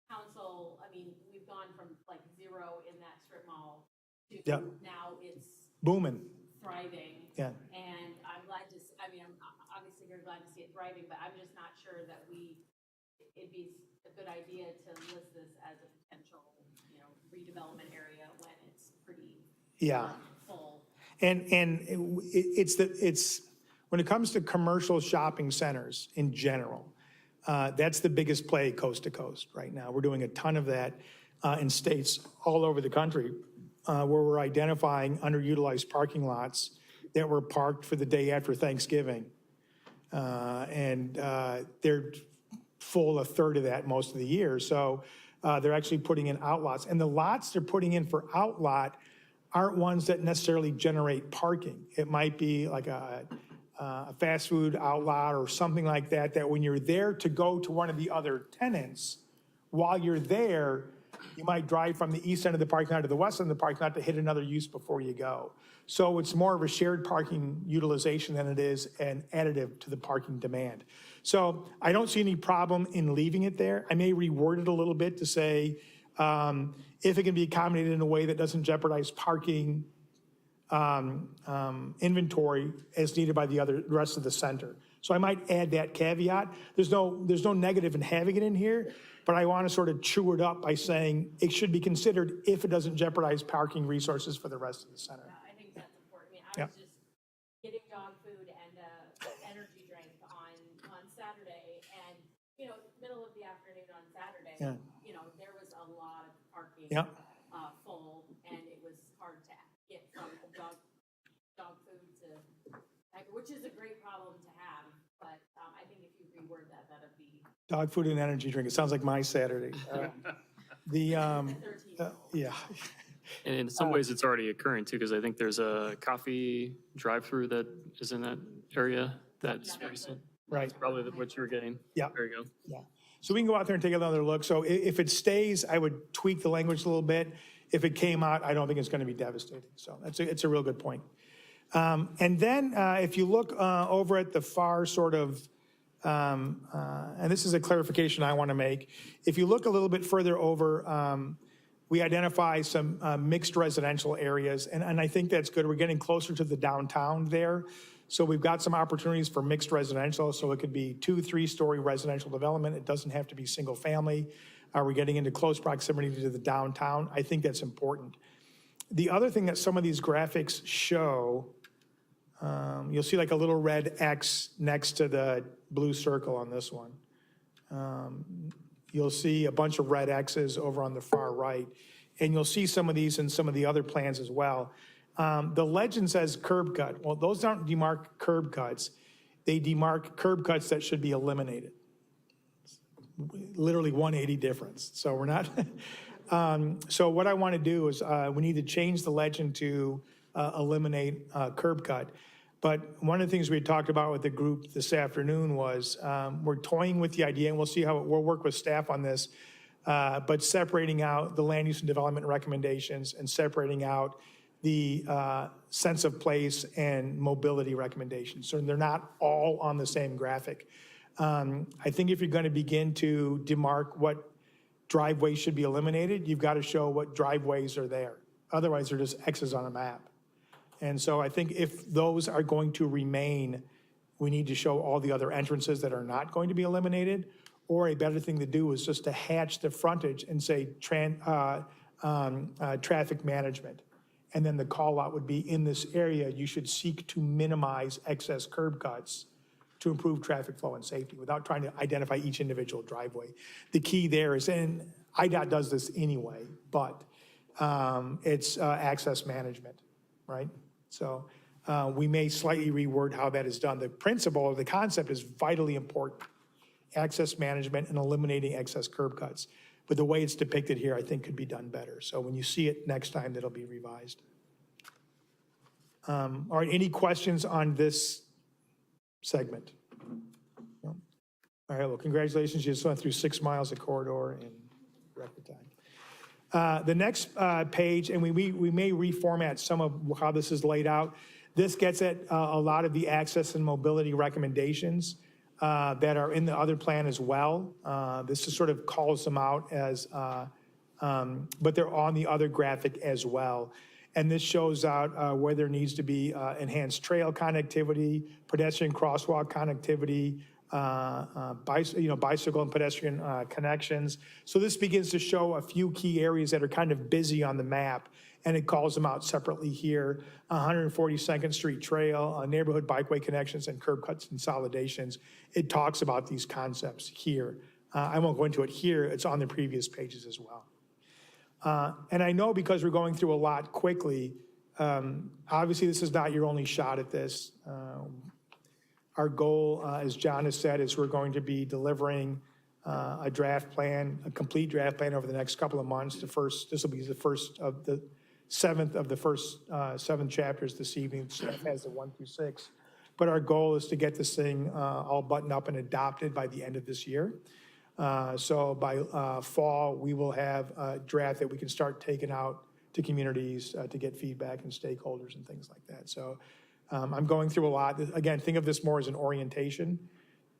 council, I mean, we've gone from like 0 in that strip mall to Yep. now it's Booming. thriving. Yeah. And I'm glad to, I mean, I'm obviously very glad to see it thriving, but I'm just not sure that it'd be a good idea to list this as a potential, redevelopment area when it's pretty full. And it's when it comes to commercial shopping centers in general, that's the biggest play coast to coast right now. We're doing a ton of that in states all over the country where we're identifying underutilized parking lots that were parked for the day after Thanksgiving. And they're full a third of that most of the year. So they're actually putting in outlots. And the lots they're putting in for outlot aren't ones that necessarily generate parking. It might be like a fast food outlet or something like that, that when you're there to go to one of the other tenants, while you're there, you might drive from the east end of the parking lot to the west end of the parking lot to hit another use before you go. So it's more of a shared parking utilization than it is an additive to the parking demand. So I don't see any problem in leaving it there. I may reword it a little bit to say, if it can be accommodated in a way that doesn't jeopardize parking inventory as needed by the rest of the center. So I might add that caveat. There's no negative in having it in here, but I want to sort of chew it up by saying it should be considered if it doesn't jeopardize parking resources for the rest of the center. Yeah, I think that's important. I mean, I Yep. was just getting dog food and energy drink on Saturday, and, middle of the afternoon on Saturday, Yeah. There was a lot of parking Yep. full, and it was hard to get from dog food to, which is a great problem to have, but I think if you reword that, that'd be Dog food and energy drink. It sounds like my Saturday. Yeah. And in some ways, it's already occurring too, because I think there's a coffee drive-through that is in that area that's recent. Right. Probably what you were getting. Yeah. There you go. Yeah. So we can go out there and take another look. So if it stays, I would tweak the language a little bit. If it came out, I don't think it's going to be devastating. So it's a real good point. And then if you look over at the far sort of, and this is a clarification I want to make. If you look a little bit further over, we identify some mixed residential areas, and I think that's good. We're getting closer to the downtown there. So we've got some opportunities for mixed residential, so it could be 2-3-story residential development. It doesn't have to be single family. We're getting into close proximity to the downtown. I think that's important. The other thing that some of these graphics show, you'll see like a little red X next to the blue circle on this one. You'll see a bunch of red X's over on the far right, and you'll see some of these in some of the other plans as well. The legend says curb cut. Well, those don't demark curb cuts. They demark curb cuts that should be eliminated. Literally 180 difference. So we're not, so what I want to do is we need to change the legend to eliminate curb cut. But one of the things we had talked about with the group this afternoon was we're toying with the idea, and we'll see how, we'll work with staff on this, but separating out the land use and development recommendations and separating out the sense of place and mobility recommendations. So they're not all on the same graphic. I think if you're going to begin to demark what driveways should be eliminated, you've got to show what driveways are there. Otherwise, they're just X's on a map. And so I think if those are going to remain, we need to show all the other entrances that are not going to be eliminated. Or a better thing to do is just to hatch the frontage and say traffic management. And then the call out would be, in this area, you should seek to minimize excess curb cuts to improve traffic flow and safety without trying to identify each individual driveway. The key there is, and IDOT does this anyway, but it's access management, right? So we may slightly reword how that is done. The principle or the concept is vitally important. Access management and eliminating excess curb cuts. But the way it's depicted here, I think, could be done better. So when you see it next time, that'll be revised. All right, any questions on this segment? No? All right, well, congratulations. You just went through 6 miles of corridor in record time. The next page, and we may reformat some of how this is laid out. This gets at a lot of the access and mobility recommendations that are in the other plan as well. This just sort of calls them out as, but they're on the other graphic as well. And this shows out where there needs to be enhanced trail connectivity, pedestrian crosswalk connectivity, bicycle and pedestrian connections. So this begins to show a few key areas that are kind of busy on the map, and it calls them out separately here. 142nd Street Trail, neighborhood bikeway connections, and curb cuts consolidations. It talks about these concepts here. I won't go into it here. It's on the previous pages as well. And I know because we're going through a lot quickly, obviously this is not your only shot at this. Our goal, as John has said, is we're going to be delivering a draft plan, a complete draft plan over the next couple of months. This will be the first of the 7th of the first 7 chapters this evening. Staff has the 1 through 6. but our goal is to get this thing all buttoned up and adopted by the end of this year. So by fall, we will have a draft that we can start taking out to communities to get feedback and stakeholders and things like that. So I'm going through a lot. Again, think of this more as an orientation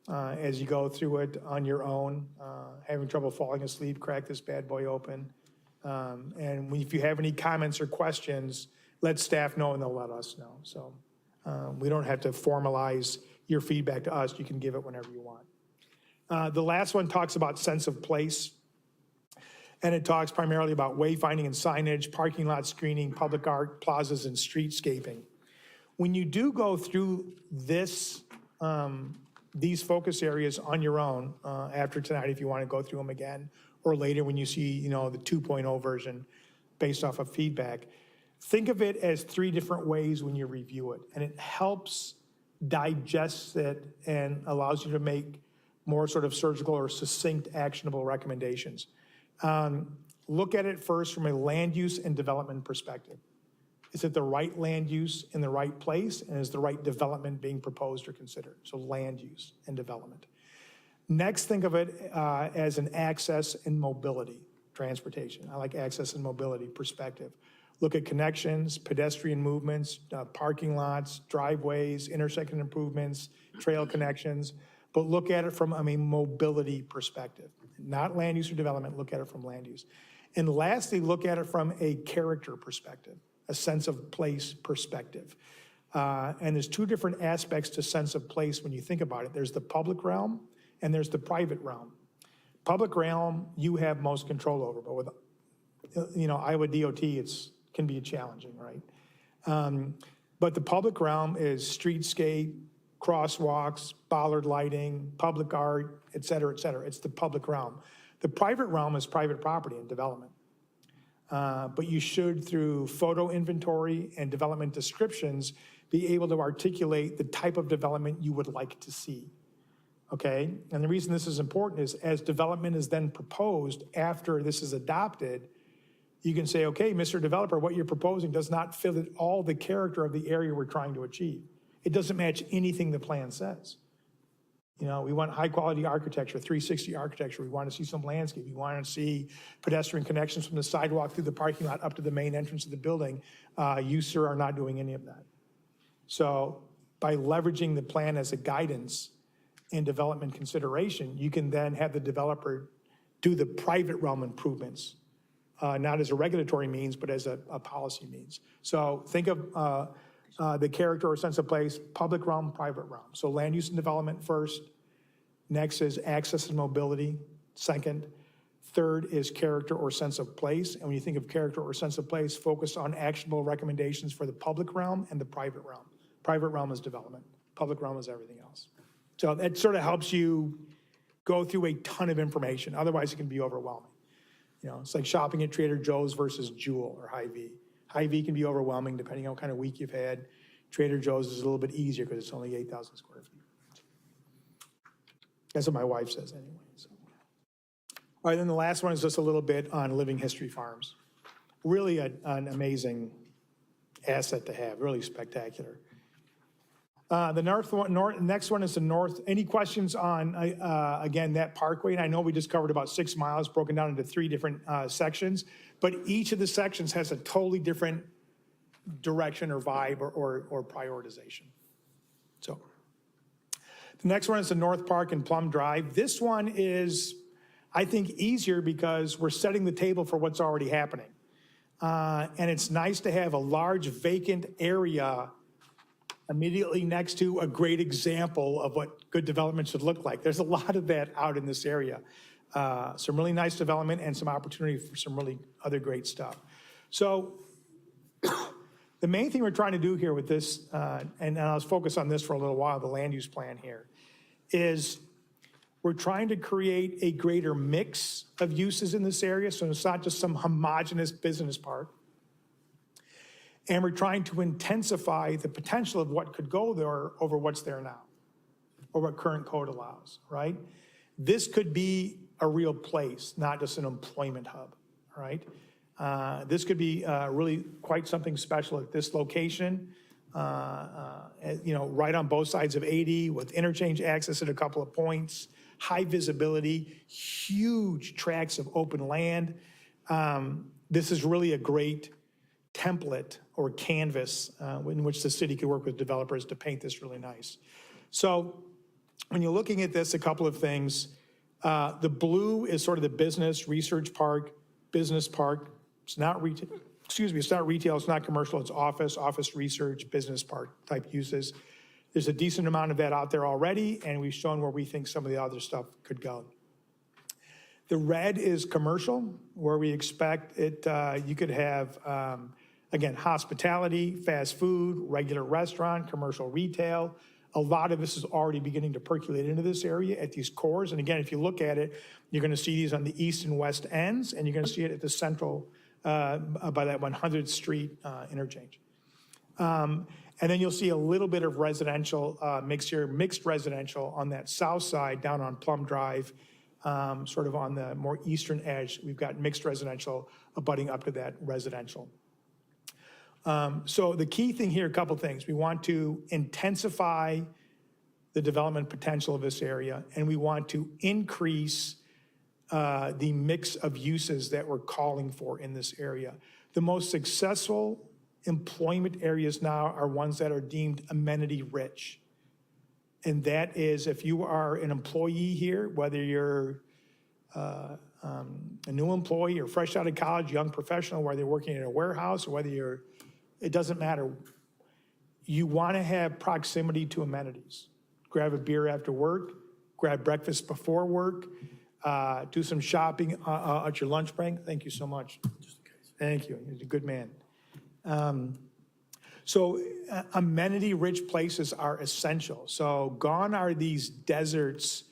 as you go through it on your own. Having trouble falling asleep, crack this bad boy open. And if you have any comments or questions, let staff know and they'll let us know. So we don't have to formalize your feedback to us. You can give it whenever you want. The last one talks about sense of place. And it talks primarily about wayfinding and signage, parking lot screening, public art, plazas, and streetscaping. When you do go through this, these focus areas on your own after tonight, if you want to go through them again, or later when you see, the 2.0 version based off of feedback, think of it as 3 different ways when you review it. And it helps digest it and allows you to make more sort of surgical or succinct actionable recommendations. Look at it first from a land use and development perspective. Is it the right land use in the right place, and is the right development being proposed or considered? So land use and development. Next, think of it as an access and mobility, transportation. I like access and mobility perspective. Look at connections, pedestrian movements, parking lots, driveways, intersection improvements, trail connections, but look at it from a mobility perspective. Not land use or development, look at it from land use. And lastly, look at it from a character perspective, a sense of place perspective. And there's 2 different aspects to sense of place when you think about it. There's the public realm and there's the private realm. Public realm, you have most control over, but with, Iowa DOT, can be challenging, right? But the public realm is streetscape, crosswalks, bollard lighting, public art, et cetera, et cetera. It's the public realm. The private realm is private property and development. But you should, through photo inventory and development descriptions, be able to articulate the type of development you would like to see, okay? And the reason this is important is as development is then proposed after this is adopted, you can say, okay, Mr. Developer, what you're proposing does not fit all the character of the area we're trying to achieve. It doesn't match anything the plan says. We want high-quality architecture, 360 architecture. We want to see some landscape. We want to see pedestrian connections from the sidewalk through the parking lot up to the main entrance of the building. You, sir, are not doing any of that. So by leveraging the plan as a guidance in development consideration, you can then have the developer do the private realm improvements, not as a regulatory means, but as a policy means. So think of the character or sense of place, public realm, private realm. So land use and development first. Next is access and mobility, second. Third is character or sense of place. And when you think of character or sense of place, focus on actionable recommendations for the public realm and the private realm. Private realm is development. Public realm is everything else. So that sort of helps you go through a ton of information. Otherwise, it can be overwhelming. It's like shopping at Trader Joe's versus Jewel or Hy-Vee. Hy-Vee can be overwhelming depending on what kind of week you've had. Trader Joe's is a little bit easier because it's only 8,000 square feet. That's what my wife says anyway. So. All right, then the last one is just a little bit on Living History Farms. Really an amazing asset to have, really spectacular. The next one is the north. Any questions on, again, that parkway? And I know we just covered about 6 miles, broken down into 3 different sections, but each of the sections has a totally different direction or vibe or prioritization. So the next one is the North Park and Plum Drive. This one is, I think, easier because we're setting the table for what's already happening. And it's nice to have a large vacant area immediately next to a great example of what good development should look like. There's a lot of that out in this area. Some really nice development and some opportunity for some really other great stuff. So the main thing we're trying to do here with this, and I'll focus on this for a little while, the land use plan here, is we're trying to create a greater mix of uses in this area, so it's not just some homogeneous business park. And we're trying to intensify the potential of what could go there over what's there now, or what current code allows, right? This could be a real place, not just an employment hub, right? This could be really quite something special at this location. right on both sides of 80 with interchange access at a couple of points, high visibility, huge tracts of open land. This is really a great template or canvas in which the city could work with developers to paint this really nice. So when you're looking at this, a couple of things. The blue is sort of the business research park, business park. It's not retail, it's not retail, it's not commercial, it's office research, business park type uses. There's a decent amount of that out there already, and we've shown where we think some of the other stuff could go. The red is commercial, where we expect it, you could have, again, hospitality, fast food, regular restaurant, commercial retail. A lot of this is already beginning to percolate into this area at these cores. And again, if you look at it, you're going to see these on the east and west ends, and you're going to see it at the central, by that 100th Street interchange. And then you'll see a little bit of residential mixed residential on that south side down on Plum Drive, sort of on the more eastern edge. We've got mixed residential abutting up to that residential. So the key thing here, a couple things. We want to intensify the development potential of this area, and we want to increase the mix of uses that we're calling for in this area. The most successful employment areas now are ones that are deemed amenity rich. And that is if you are an employee here, whether you're a new employee or fresh out of college, young professional, whether you're working in a warehouse or whether it doesn't matter. You want to have proximity to amenities. Grab a beer after work, grab breakfast before work, do some shopping at your lunch break. Thank you so much. Thank you. You're a good man. So amenity-rich places are essential. So gone are these deserts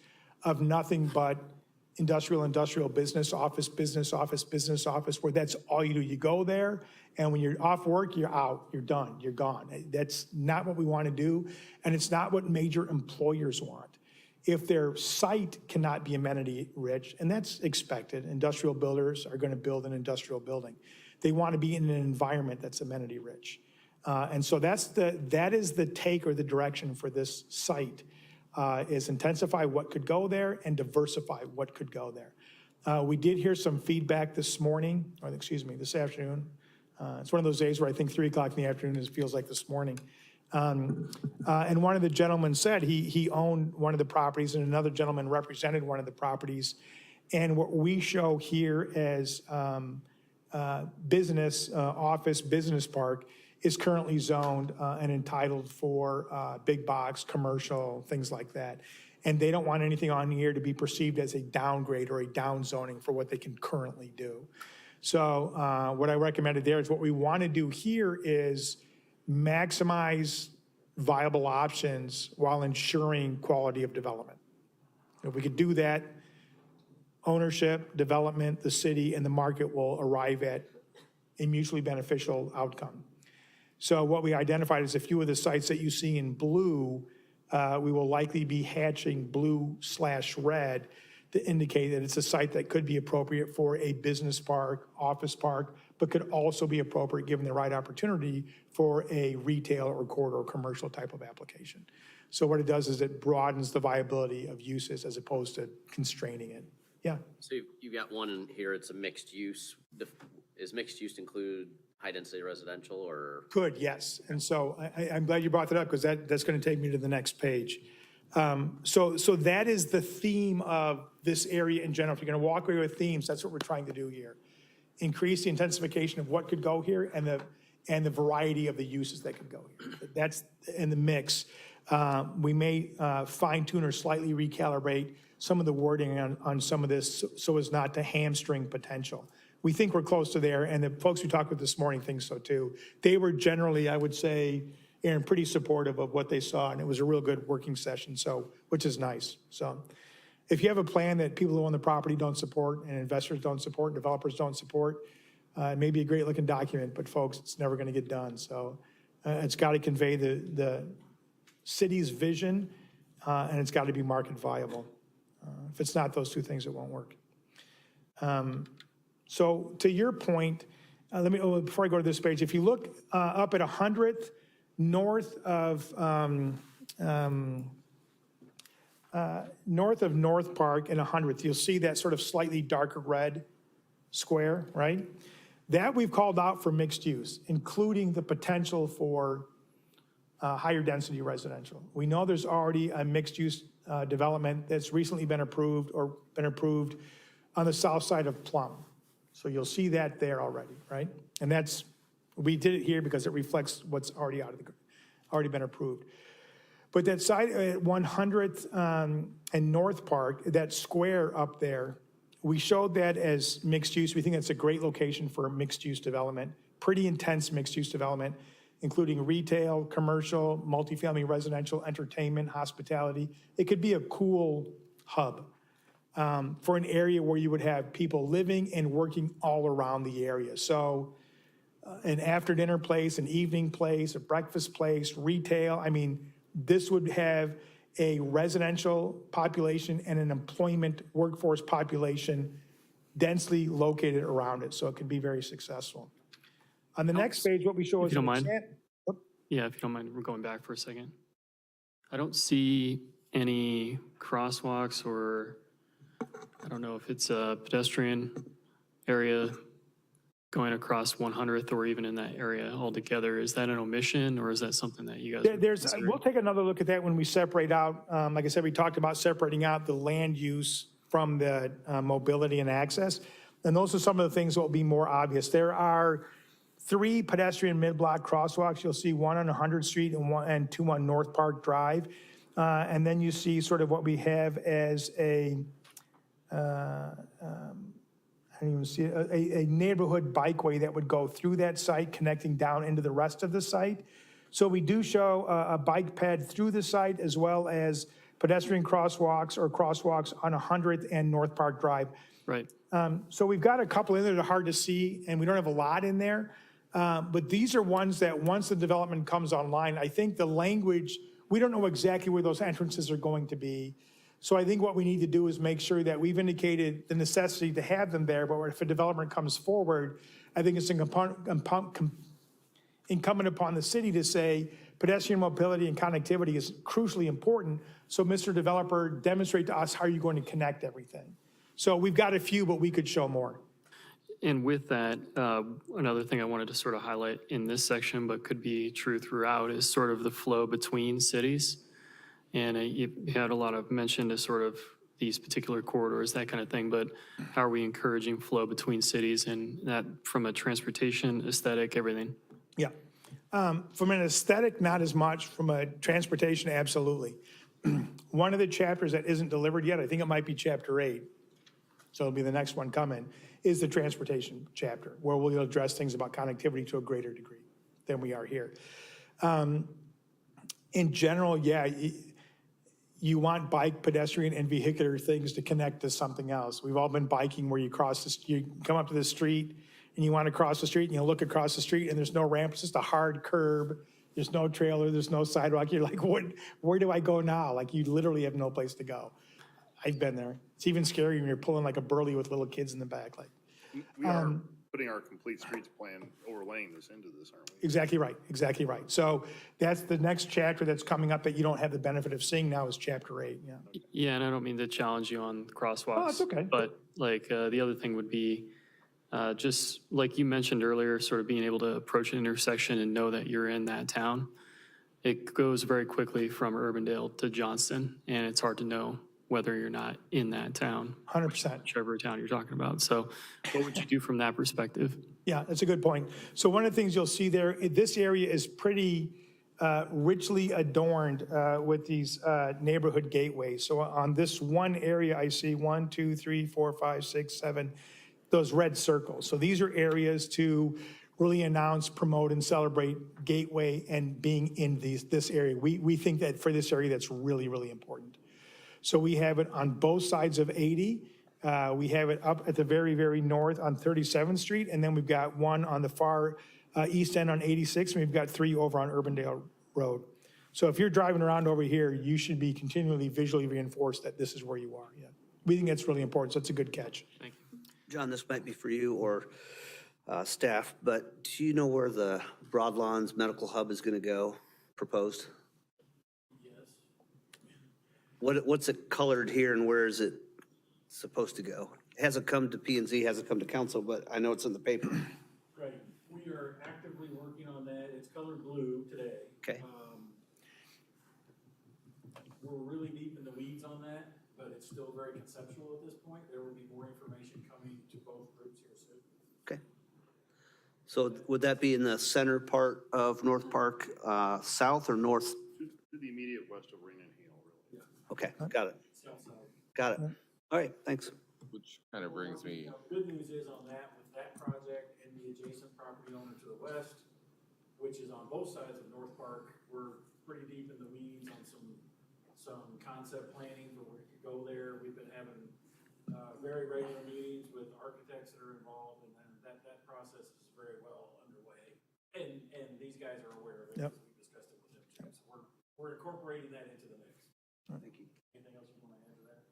of nothing but industrial, business, office, where that's all you do. You go there, and when you're off work, you're out, you're done, you're gone. That's not what we want to do, and it's not what major employers want. If their site cannot be amenity-rich, and that's expected, industrial builders are going to build an industrial building. They want to be in an environment that's amenity-rich. And so that is the take or the direction for this site. Is intensify what could go there and diversify what could go there. We did hear some feedback this morning, or this afternoon. It's one of those days where I think 3 o'clock in the afternoon feels like this morning. And one of the gentlemen said he owned one of the properties and another gentleman represented one of the properties. And what we show here as office business park is currently zoned and entitled for big box, commercial, things like that. And they don't want anything on here to be perceived as a downgrade or a downzoning for what they can currently do. So what I recommended there is what we want to do here is maximize viable options while ensuring quality of development. If we could do that, ownership, development, the city, and the market will arrive at a mutually beneficial outcome. So what we identified is a few of the sites that you see in blue, we will likely be hatching blue/red to indicate that it's a site that could be appropriate for a business park, office park, but could also be appropriate given the right opportunity for a retail or corridor commercial type of application. So what it does is it broadens the viability of uses as opposed to constraining it. Yeah. So you've got one in here, it's a mixed use. Is mixed use include high density residential or? Could, yes. And so I'm glad you brought that up because that's going to take me to the next page. So that is the theme of this area in general. If you're going to walk away with themes, that's what we're trying to do here. Increase the intensification of what could go here and the variety of the uses that could go here. That's in the mix. We may fine tune or slightly recalibrate some of the wording on some of this so as not to hamstring potential. We think we're close to there, and the folks we talked with this morning think so too. They were generally, I would say, Aaron, pretty supportive of what they saw, and it was a real good working session, so which is nice. So if you have a plan that people who own the property don't support, and investors don't support, and developers don't support, it may be a great looking document, but folks, it's never going to get done. So it's got to convey the city's vision, and it's got to be market viable. If it's not those two things, it won't work. So to your point, before I go to this page, if you look up at 100th, north of North Park and 100th, you'll see that sort of slightly darker red square, right? That we've called out for mixed use, including the potential for higher density residential. We know there's already a mixed use development that's recently been approved on the south side of Plum. So you'll see that there already, right? And that's, we did it here because it reflects what's already already been approved. But that side at 100th and North Park, that square up there, we showed that as mixed use. We think it's a great location for mixed use development, pretty intense mixed use development, including retail, commercial, multifamily residential, entertainment, hospitality. It could be a cool hub for an area where you would have people living and working all around the area. So an after dinner place, an evening place, a breakfast place, retail. I mean, this would have a residential population and an employment workforce population densely located around it. So it could be very successful. On the next page, what we show is. If you don't an mind. Yeah, if you don't mind, we're going back for a second. I don't see any crosswalks or, I don't know if it's a pedestrian area going across 100th or even in that area altogether. Is that an omission or is that something that you guys? We'll take another look at that when we separate out. Like I said, we talked about separating out the land use from the mobility and access. And those are some of the things that will be more obvious. There are 3 pedestrian mid-block crosswalks. You'll see one on 100th Street and 2 on North Park Drive. And then you see sort of what we have as a I don't even see it, a neighborhood bikeway that would go through that site, connecting down into the rest of the site. So we do show a bike pad through the site as well as pedestrian crosswalks or crosswalks on 100th and North Park Drive. Right. So we've got a couple in there that are hard to see, and we don't have a lot in there. But these are ones that once the development comes online, I think the language, we don't know exactly where those entrances are going to be. So I think what we need to do is make sure that we've indicated the necessity to have them there, but if a development comes forward, I think it's incumbent upon the city to say pedestrian mobility and connectivity is crucially important. So Mr. Developer, demonstrate to us how you're going to connect everything. So we've got a few, but we could show more. And with that, another thing I wanted to sort of highlight in this section, but could be true throughout, is sort of the flow between cities. And you had a lot of mention to sort of these particular corridors, that kind of thing, but how are we encouraging flow between cities and that from a transportation, aesthetic, everything? Yeah. From an aesthetic, not as much. From a transportation, absolutely. One of the chapters that isn't delivered yet, I think it might be chapter 8, so it'll be the next one coming, is the transportation chapter, where we'll address things about connectivity to a greater degree than we are here. In general, yeah, you want bike, pedestrian, and vehicular things to connect to something else. We've all been biking where you come up to the street and you want to cross the street and you look across the street and there's no ramp, it's just a hard curb. There's no trailer, there's no sidewalk. You're like, where do I go now? Like you literally have no place to go. I've been there. It's even scary when you're pulling like a burly with little kids in the back. Like, We are putting our complete streets plan, overlaying this into this, aren't we? exactly right, exactly right. So that's the next chapter that's coming up that you don't have the benefit of seeing now is chapter 8, yeah. Yeah, and I don't mean to challenge you on crosswalks. Oh, it's okay. But like the other thing would be just like you mentioned earlier, sort of being able to approach an intersection and know that you're in that town. It goes very quickly from Urbandale to Johnston, and it's hard to know whether you're not in that town. 100%. Whichever town you're talking about. So what would you do from that perspective? Yeah, that's a good point. So one of the things you'll see there, this area is pretty richly adorned with these neighborhood gateways. So on this one area, I see 1, 2, 3, 4, 5, 6, 7, those red circles. So these are areas to really announce, promote, and celebrate Gateway and being in this area. We think that for this area, that's really, really important. So we have it on both sides of 80. We have it up at the very, very north on 37th Street, and then we've got one on the far east end on 86, and we've got 3 over on Urbandale Road. So if you're driving around over here, you should be continually visually reinforced that this is where you are. Yeah, we think that's really important, so it's a good catch. Thank you. John, this might be for you or staff, but do you know where the Broadlawns Medical Hub is going to go? proposed? Yes. What's it colored here and where is it supposed to go? It hasn't come to P and Z, hasn't come to council, but I know it's in the paper. Right, we are actively working on that. It's colored blue today. Okay. We're really deep in the weeds on that, but it's still very conceptual at this point. There will be more information coming to both groups here soon. Okay. So would that be in the center part of North Park, south or north? To the immediate west of Rain and Hale, really. Okay, got it, South side. got it. All right, thanks. Which kind of brings me, Now, the good news is on that, with that project and the adjacent property owner to the west, which is on both sides of North Park, we're pretty deep in the weeds on some concept planning for where to go there. We've been having, very regular meetings with architects that are involved, and then that process is very well underway. And these guys are aware of it, Yep. because we discussed it with them too, so we're incorporating that into the mix. Thank you. Anything else you want to add to that?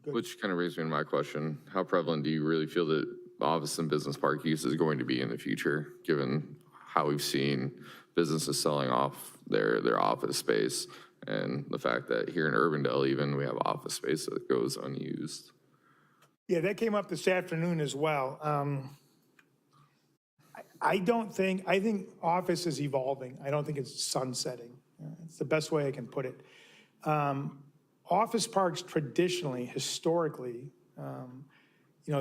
Good. which kind of brings me to my question. How prevalent do you really feel that office and business park use is going to be in the future, given how we've seen businesses selling off their office space and the fact that here in Urbandale even, we have office space that goes unused? Yeah, that came up this afternoon as well. I think office is evolving. I don't think it's sunsetting. It's the best way I can put it. Office parks traditionally, historically,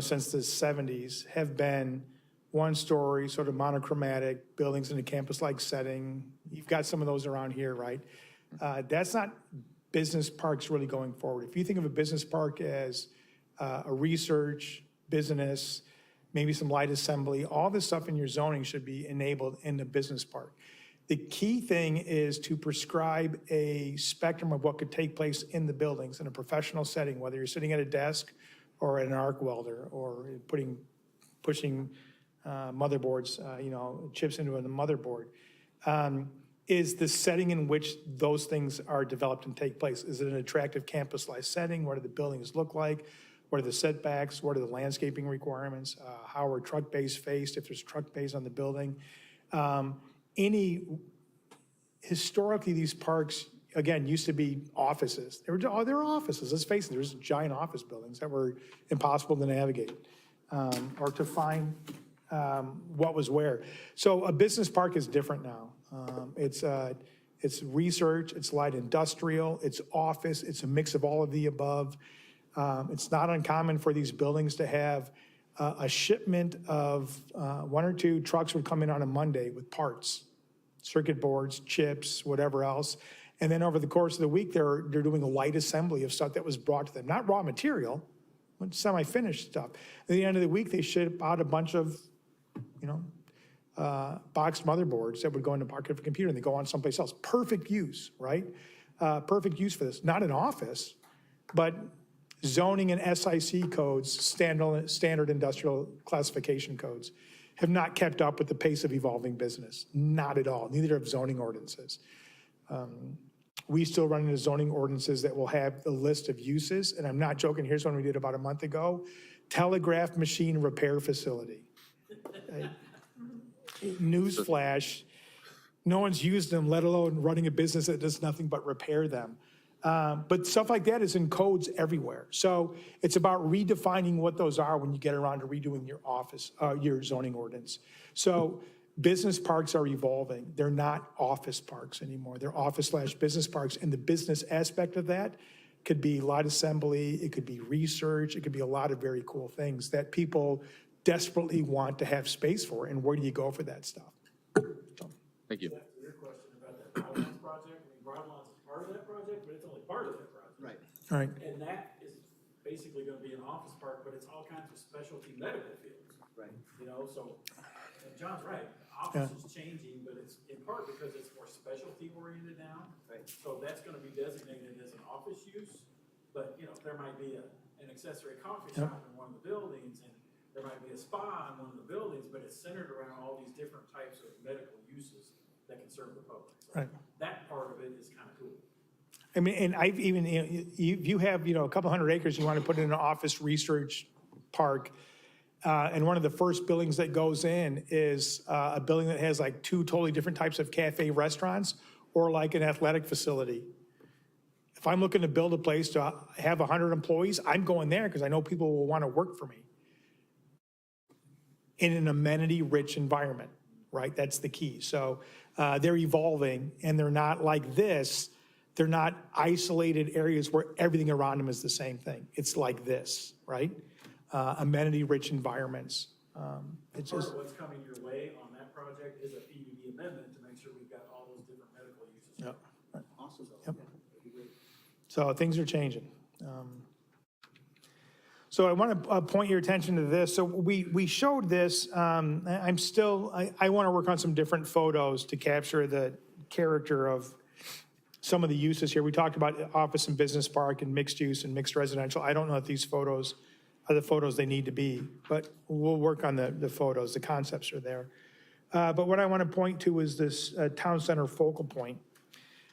since the 70s, have been one-story, sort of monochromatic buildings in a campus-like setting. You've got some of those around here, right? That's not business parks really going forward. If you think of a business park as a research, business, maybe some light assembly, all this stuff in your zoning should be enabled in the business park. The key thing is to prescribe a spectrum of what could take place in the buildings in a professional setting, whether you're sitting at a desk or at an arc welder or pushing motherboards, chips into a motherboard. Is the setting in which those things are developed and take place. Is it an attractive campus-like setting? What do the buildings look like? What are the setbacks? What are the landscaping requirements? How are truck bays faced, if there's truck bays on the building? Historically, these parks, again, used to be offices. They were offices, let's face it, there's giant office buildings that were impossible to navigate or to find what was where. So a business park is different now. It's research, it's light industrial, it's office, it's a mix of all of the above. It's not uncommon for these buildings to have a shipment of 1 or 2 trucks would come in on a Monday with parts, circuit boards, chips, whatever else. And then over the course of the week, they're doing a light assembly of stuff that was brought to them, not raw material, but semi-finished stuff. At the end of the week, they ship out a bunch of, boxed motherboards that would go into a pocket of a computer and they go on someplace else. Perfect use, right? Perfect use for this. Not an office, but zoning and SIC codes, standard industrial classification codes, have not kept up with the pace of evolving business. Not at all. Neither have zoning ordinances. We still run into zoning ordinances that will have the list of uses, and I'm not joking. Here's one we did about a month ago. Telegraph machine repair facility. Newsflash, no one's used them, let alone running a business that does nothing but repair them. But stuff like that is in codes everywhere. So it's about redefining what those are when you get around to redoing your your zoning ordinance. So business parks are evolving. They're not office parks anymore. They're office/business parks. And the business aspect of that could be light assembly, it could be research, it could be a lot of very cool things that people desperately want to have space for. And where do you go for that stuff? Thank you. To your question about that Broadlands project, Broadlands is part of that project, but it's only part of that project. Right. All right. And that is basically gonna be an office park, but it's all kinds of specialty medical fields. Right. So, and John's right, office is changing, but it's in part because it's more specialty oriented now. Right. So that's gonna be designated as an office use, but, there might be an accessory coffee shop in one of the buildings, and there might be a spa in one of the buildings, but it's centered around all these different types of medical uses that can serve the public. So Right. that part of it is kind of cool. I mean, and I've even, you have, a couple hundred acres, you want to put in an office research park. And one of the first buildings that goes in is a building that has like 2 totally different types of cafe restaurants or like an athletic facility. If I'm looking to build a place to have 100 employees, I'm going there because I know people will want to work for me in an amenity-rich environment, right? That's the key. So they're evolving, and they're not like this. They're not isolated areas where everything around them is the same thing. It's like this, right? Amenity-rich environments. It's Part just, of what's coming your way on that project is a PUD amendment to make sure we've got all those different medical uses. yep. Awesome. Yep. That'd be great. So things are changing. So I want to point your attention to this. So we showed this. I want to work on some different photos to capture the character of some of the uses here. We talked about office and business park and mixed use and mixed residential. I don't know if these photos are the photos they need to be, but we'll work on the photos. The concepts are there. But what I want to point to is this town center focal point.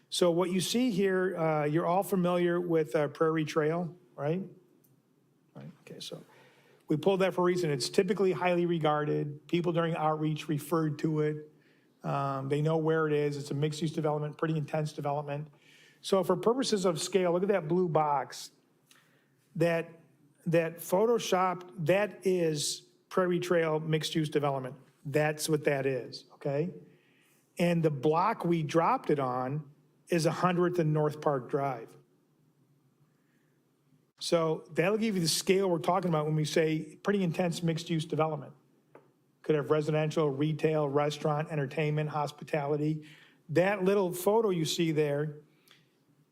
So what you see here, you're all familiar with Prairie Trail, right? Right. Okay, so we pulled that for a reason. It's typically highly regarded. People during outreach referred to it. They know where it is. It's a mixed-use development, pretty intense development. So for purposes of scale, look at that blue box. That Photoshopped, that is Prairie Trail mixed-use development. That's what that is, okay? And the block we dropped it on is 100th and North Park Drive. So that'll give you the scale we're talking about when we say pretty intense mixed-use development. Could have residential, retail, restaurant, entertainment, hospitality. That little photo you see there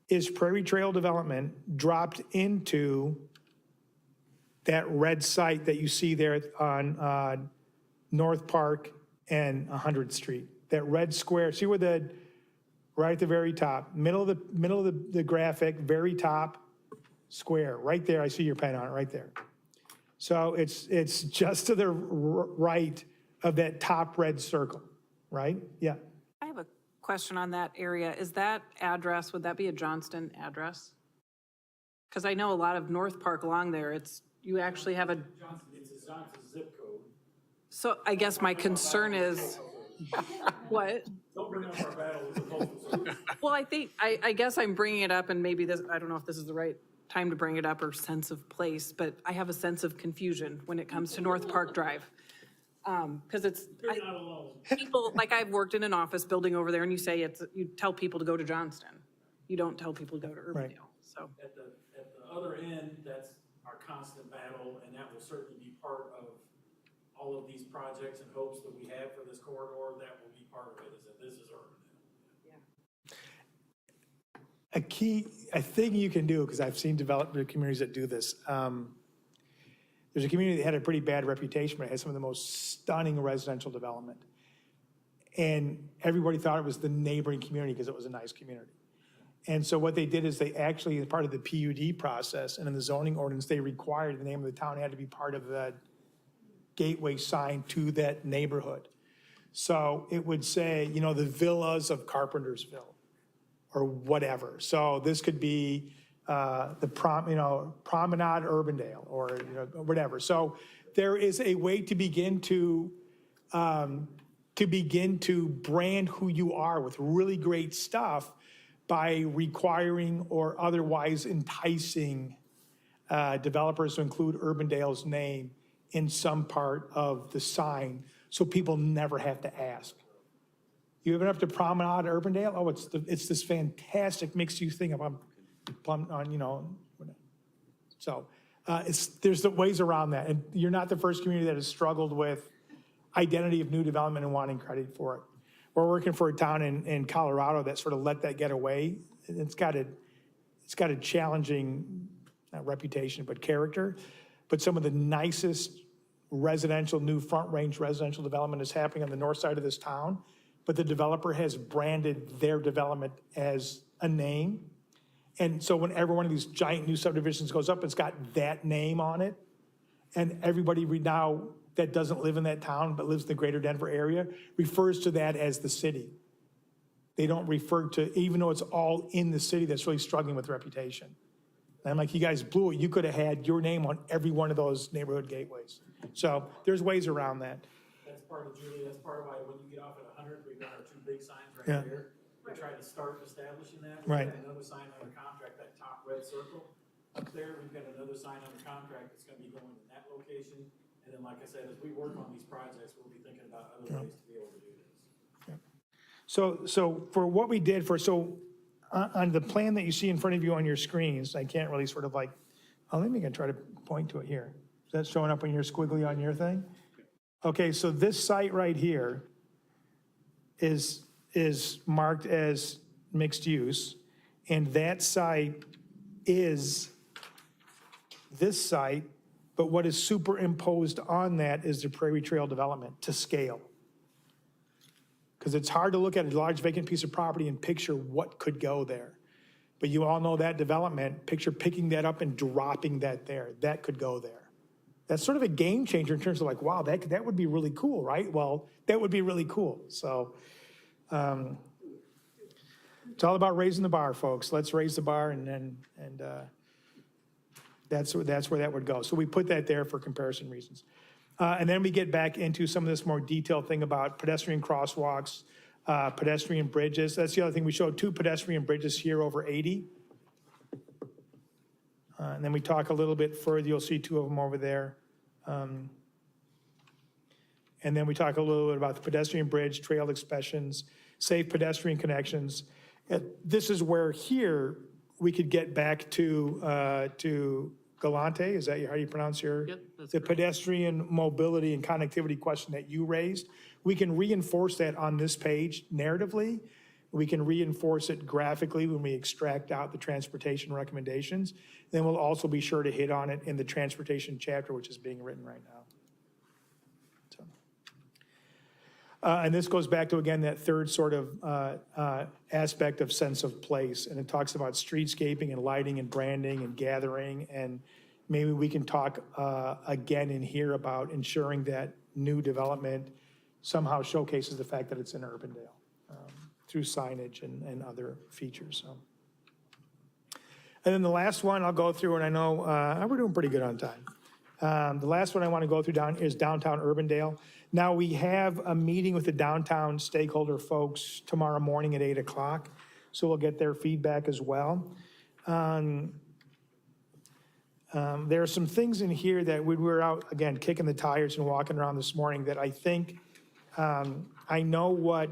is Prairie Trail development dropped into that red site that you see there on North Park and 100th Street. That red square, see where right at the very top, middle of the graphic, very top square, right there. I see your pen on it, right there. So it's just to the right of that top red circle, right? Yeah. I have a question on that area. Is that address, would that be a Johnston address? Because I know a lot of North Park along there, you actually have a, It's a Johnson zip code. so I guess my concern is, what? Don't bring up our battle with the postal service. Well, I guess I'm bringing it up, and maybe this, I don't know if this is the right time to bring it up or sense of place, but I have a sense of confusion when it comes to North Park Drive. Because You're not alone. people, like I've worked in an office building over there, and you tell people to go to Johnston. You don't tell people to go to Urbandale, so. At the other end, that's our constant battle, and that will certainly be part of all of these projects and hopes that we have for this corridor. That will be part of it, is that this is Urbandale. A thing you can do, because I've seen development communities that do this. There's a community that had a pretty bad reputation, but it had some of the most stunning residential development. And everybody thought it was the neighboring community because it was a nice community. And so what they did is they actually, as part of the PUD process and in the zoning ordinance, they required the name of the town had to be part of the gateway sign to that neighborhood. So it would say, the villas of Carpentersville or whatever. So this could be the Promenade Urbandale or whatever. So there is a way to begin to brand who you are with really great stuff by requiring or otherwise enticing developers to include Urbandale's name in some part of the sign, so people never have to ask. You ever up to Promenade Urbandale? Oh, it's this fantastic mixed-use thing up on So there's the ways around that, and you're not the first community that has struggled with identity of new development and wanting credit for it. We're working for a town in Colorado that sort of let that get away. It's got a challenging, not reputation, but character. But some of the nicest residential, new Front Range residential development is happening on the north side of this town. But the developer has branded their development as a name. And so whenever one of these giant new subdivisions goes up, it's got that name on it. And everybody now that doesn't live in that town but lives in the greater Denver area refers to that as the city. They don't refer to, even though it's all in the city that's really struggling with reputation. And I'm like, you guys blew it. You could have had your name on every one of those neighborhood gateways. So there's ways around that. That's part of, Julie, that's part of why when you get off at 100, we've got our two big signs Yeah. right there. We tried to start establishing that. Right. We've got another sign under contract, that top red circle up there. We've got another sign under contract that's gonna be going in that location. And then, like I said, as we work on these projects, we'll be thinking about other ways to be able to do this. So for what we did on the plan that you see in front of you on your screens, I can't really sort of like, let me try to point to it here. Is that showing up on your squiggly on your thing? Okay, so this site right here is marked as mixed use, and that site is this site, but what is superimposed on that is the Prairie Trail development to scale. Because it's hard to look at a large vacant piece of property and picture what could go there. But you all know that development, picture picking that up and dropping that there. That could go there. That's sort of a game changer in terms of like, wow, that would be really cool, right? Well, that would be really cool. So it's all about raising the bar, folks. Let's raise the bar, and that's where that would go. So we put that there for comparison reasons. And then we get back into some of this more detailed thing about pedestrian crosswalks, pedestrian bridges. That's the other thing. We showed 2 pedestrian bridges here over 80. And then we talk a little bit further. You'll see 2 of them over there. And then we talk a little bit about the pedestrian bridge, trail expansions, safe pedestrian connections. This is where here we could get back to Galante. Is that how you pronounce your? Yep, that's the correct. pedestrian mobility and connectivity question that you raised. We can reinforce that on this page narratively. We can reinforce it graphically when we extract out the transportation recommendations. Then we'll also be sure to hit on it in the transportation chapter, which is being written right now. So. And this goes back to, again, that third sort of aspect of sense of place. And it talks about streetscaping and lighting and branding and gathering. And maybe we can talk again in here about ensuring that new development somehow showcases the fact that it's in Urbandale through signage and other features. So. And then the last one I'll go through, and I know we're doing pretty good on time. The last one I want to go through is downtown Urbandale. Now, we have a meeting with the downtown stakeholder folks tomorrow morning at 8 o'clock, so we'll get their feedback as well. There are some things in here that we were out, again, kicking the tires and walking around this morning that I think, I know what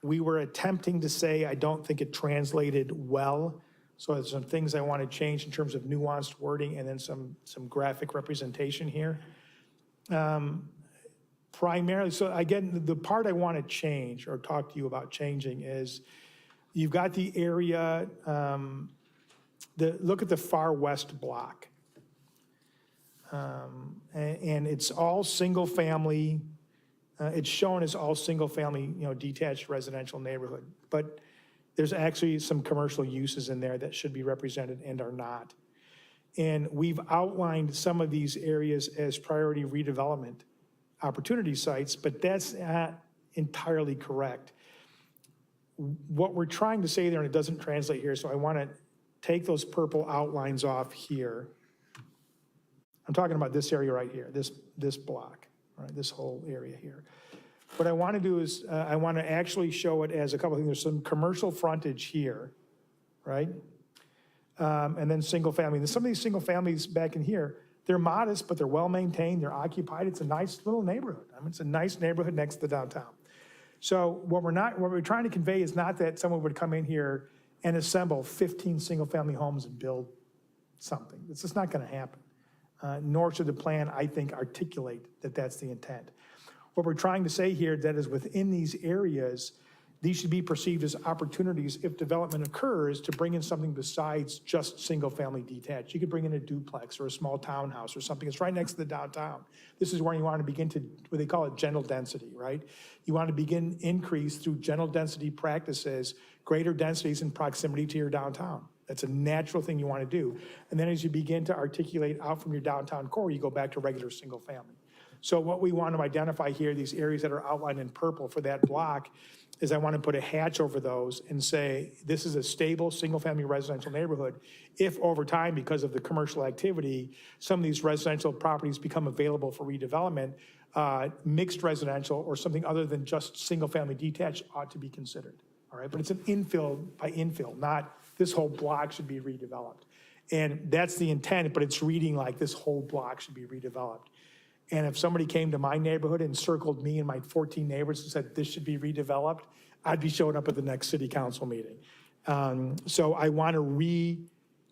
we were attempting to say. I don't think it translated well. So there's some things I want to change in terms of nuanced wording and then some graphic representation here. Primarily, so again, the part I want to change or talk to you about changing is you've got the area, look at the far west block. And it's all single family. It's shown as all single family, detached residential neighborhood. But there's actually some commercial uses in there that should be represented and are not. And we've outlined some of these areas as priority redevelopment opportunity sites, but that's not entirely correct. What we're trying to say there, and it doesn't translate here, so I want to take those purple outlines off here. I'm talking about this area right here, this block, right, this whole area here. What I want to do is I want to actually show it as a couple of things. There's some commercial frontage here, right? And then single family. And some of these single families back in here, they're modest, but they're well maintained, they're occupied. It's a nice little neighborhood. I mean, it's a nice neighborhood next to the downtown. So what we're trying to convey is not that someone would come in here and assemble 15 single family homes and build something. It's just not going to happen. Nor should the plan, I think, articulate that that's the intent. What we're trying to say here, that is within these areas, these should be perceived as opportunities if development occurs to bring in something besides just single-family detached. You could bring in a duplex or a small townhouse or something. It's right next to the downtown. This is where you want to begin to, what they call it, general density, right? You want to begin increase through general density practices, greater densities in proximity to your downtown. That's a natural thing you want to do. And then as you begin to articulate out from your downtown core, you go back to regular single-family. So what we want to identify here, these areas that are outlined in purple for that block, is I want to put a hatch over those and say, this is a stable, single-family residential neighborhood. If over time, because of the commercial activity, some of these residential properties become available for redevelopment, mixed residential or something other than just single-family detached ought to be considered, all right? But it's an infill by infill, not this whole block should be redeveloped. And that's the intent, but it's reading like this whole block should be redeveloped. And if somebody came to my neighborhood and circled me and my 14 neighbors and said this should be redeveloped, I'd be showing up at the next city council meeting. So I want to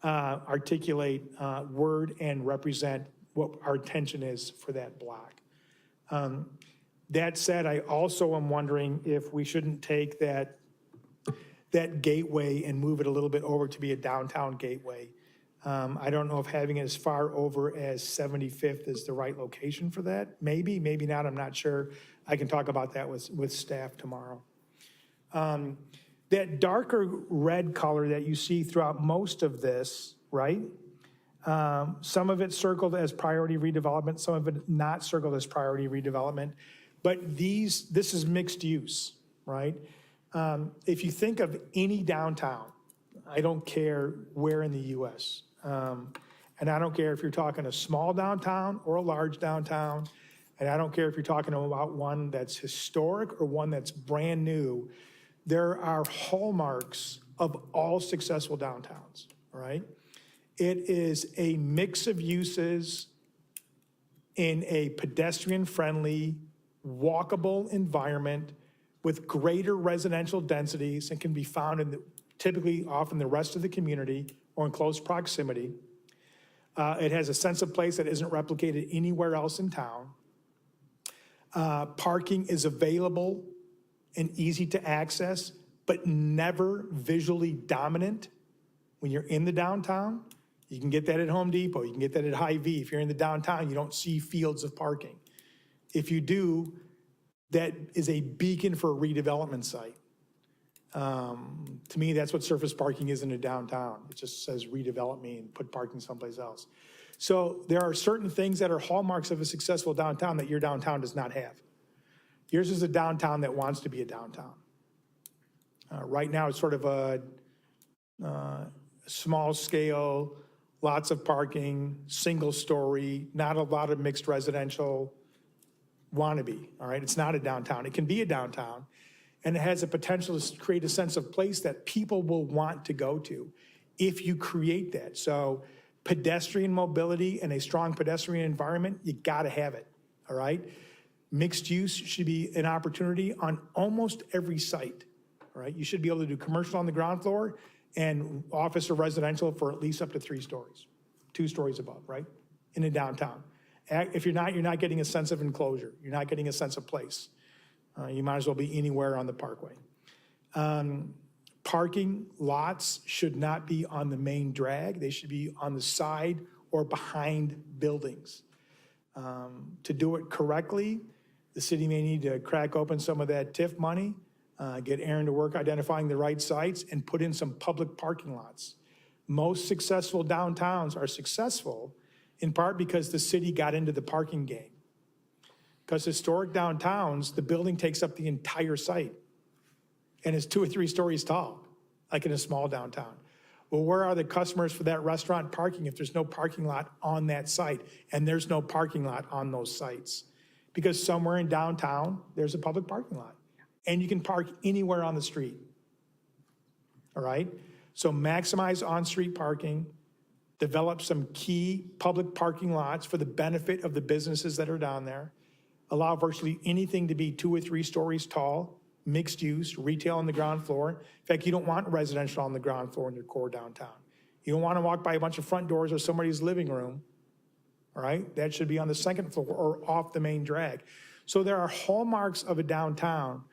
articulate word and represent what our intention is for that block. That said, I also am wondering if we shouldn't take that gateway and move it a little bit over to be a downtown gateway. I don't know if having it as far over as 75th is the right location for that. Maybe, maybe not, I'm not sure. I can talk about that with staff tomorrow. That darker red color that you see throughout most of this, right? Some of it circled as priority redevelopment, some of it not circled as priority redevelopment. But this is mixed use, right? If you think of any downtown, I don't care where in the US, and I don't care if you're talking a small downtown or a large downtown, and I don't care if you're talking about one that's historic or one that's brand new, there are hallmarks of all successful downtowns, right? It is a mix of uses in a pedestrian-friendly, walkable environment with greater residential densities and can be found in typically often the rest of the community or in close proximity. It has a sense of place that isn't replicated anywhere else in town. Parking is available and easy to access, but never visually dominant. When you're in the downtown, you can get that at Home Depot, you can get that at Hy-Vee. If you're in the downtown, you don't see fields of parking. If you do, that is a beacon for a redevelopment site. To me, that's what surface parking is in a downtown. It just says redevelop me and put parking someplace else. So there are certain things that are hallmarks of a successful downtown that your downtown does not have. Yours is a downtown that wants to be a downtown. Right now, it's sort of a small scale, lots of parking, single story, not a lot of mixed residential wannabe, all right? It's not a downtown. It can be a downtown, and it has a potential to create a sense of place that people will want to go to if you create that. So pedestrian mobility and a strong pedestrian environment, you gotta have it, all right? Mixed use should be an opportunity on almost every site, all right? You should be able to do commercial on the ground floor and office or residential for at least up to 3 stories, 2 stories above, right? In a downtown. If you're not getting a sense of enclosure. You're not getting a sense of place. You might as well be anywhere on the parkway. Parking lots should not be on the main drag. They should be on the side or behind buildings. To do it correctly, the city may need to crack open some of that TIF money, get Aaron to work identifying the right sites, and put in some public parking lots. Most successful downtowns are successful in part because the city got into the parking game. Because historic downtowns, the building takes up the entire site and is 2 or 3 stories tall, like in a small downtown. Well, where are the customers for that restaurant parking if there's no parking lot on that site? And there's no parking lot on those sites. Because somewhere in downtown, there's a public parking lot. And you can park anywhere on the street. All right? So maximize on-street parking, develop some key public parking lots for the benefit of the businesses that are down there, allow virtually anything to be 2 or 3 stories tall, mixed use, retail on the ground floor. In fact, you don't want residential on the ground floor in your core downtown. You don't want to walk by a bunch of front doors or somebody's living room, all right? That should be on the 2nd floor or off the main drag. So there are hallmarks of a downtown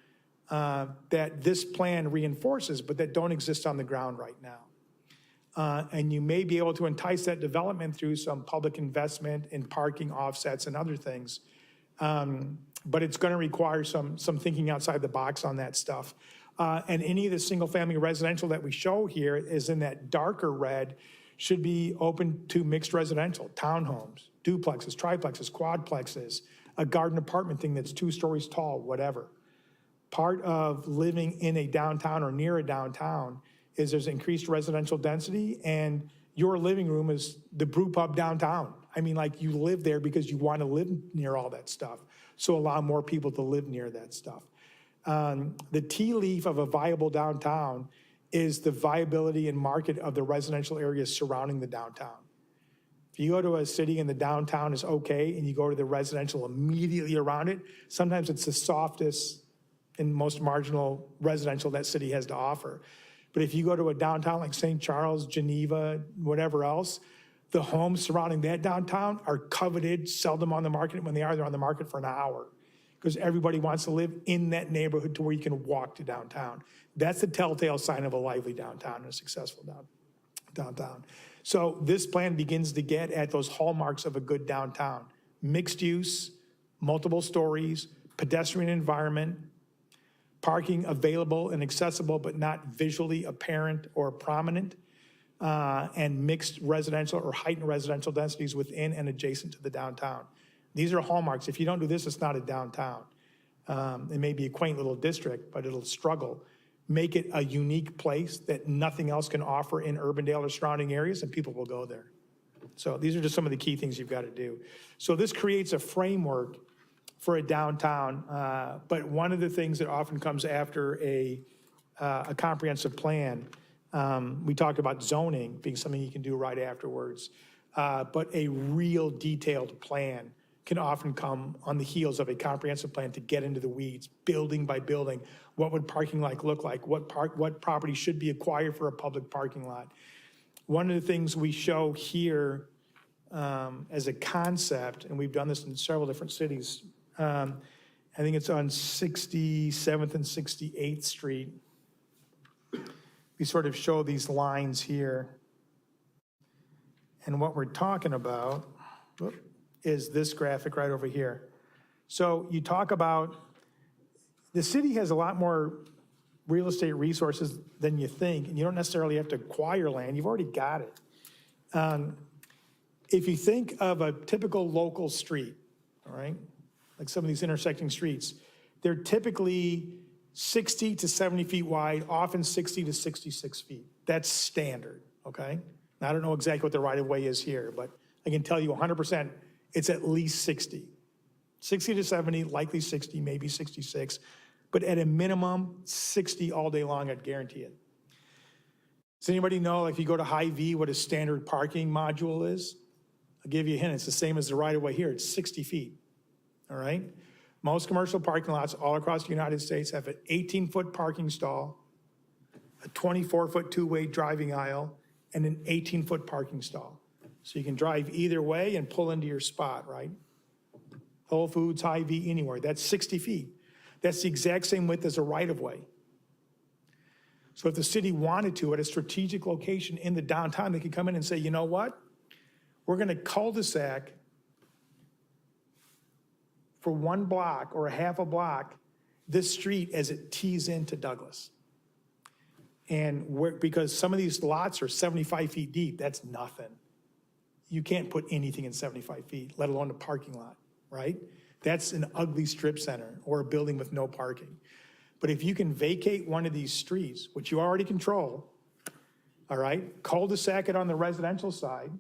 that this plan reinforces, but that don't exist on the ground right now. And you may be able to entice that development through some public investment in parking offsets and other things. But it's going to require some thinking outside the box on that stuff. And any of the single-family residential that we show here is in that darker red should be open to mixed residential, townhomes, duplexes, triplexes, quadplexes, a garden apartment thing that's 2 stories tall, whatever. Part of living in a downtown or near a downtown is there's increased residential density, and your living room is the brew pub downtown. I mean, like, you live there because you want to live near all that stuff. So allow more people to live near that stuff. The tea leaf of a viable downtown is the viability and market of the residential areas surrounding the downtown. If you go to a city and the downtown is okay, and you go to the residential immediately around it, sometimes it's the softest and most marginal residential that city has to offer. But if you go to a downtown like St. Charles, Geneva, whatever else, the homes surrounding that downtown are coveted, seldom on the market. When they are, they're on the market for an hour, because everybody wants to live in that neighborhood to where you can walk to downtown. That's the telltale sign of a lively downtown and a successful downtown. So this plan begins to get at those hallmarks of a good downtown: mixed use, multiple stories, pedestrian environment, parking available and accessible but not visually apparent or prominent, and mixed residential or heightened residential densities within and adjacent to the downtown. These are hallmarks. If you don't do this, it's not a downtown. It may be a quaint little district, but it'll struggle. Make it a unique place that nothing else can offer in Urbandale or surrounding areas, and people will go there. So these are just some of the key things you've got to do. So this creates a framework for a downtown, but one of the things that often comes after a comprehensive plan, we talked about zoning being something you can do right afterwards, but a real detailed plan can often come on the heels of a comprehensive plan to get into the weeds, building by building. What would parking lot look like? What property should be acquired for a public parking lot? One of the things we show here as a concept, and we've done this in several different cities, I think it's on 67th and 68th Street. We sort of show these lines here. And what we're talking about is this graphic right over here. So you talk about, the city has a lot more real estate resources than you think, and you don't necessarily have to acquire land. You've already got it. If you think of a typical local street, all right, like some of these intersecting streets, they're typically 60 to 70 feet wide, often 60 to 66 feet. That's standard, okay? Now, I don't know exactly what the right-of-way is here, but I can tell you 100% it's at least 60. 60 to 70, likely 60, maybe 66, but at a minimum, 60 all day long, I'd guarantee it. Does anybody know, if you go to Hy-Vee, what a standard parking module is? I'll give you a hint, it's the same as the right-of-way here, it's 60 feet, all right? Most commercial parking lots all across the United States have an 18-foot parking stall, a 24-foot two-way driving aisle, and an 18-foot parking stall. So you can drive either way and pull into your spot, right? Whole Foods, Hy-Vee, anywhere. That's 60 feet. That's the exact same width as a right-of-way. So if the city wanted to, at a strategic location in the downtown, they could come in and say, you know what? We're going to cul-de-sac for 1 block or a half a block this street as it tees into Douglas. And because some of these lots are 75 feet deep, that's nothing. You can't put anything in 75 feet, let alone a parking lot, right? That's an ugly strip center or a building with no parking. But if you can vacate one of these streets, which you already control, all right, cul-de-sac it on the residential side,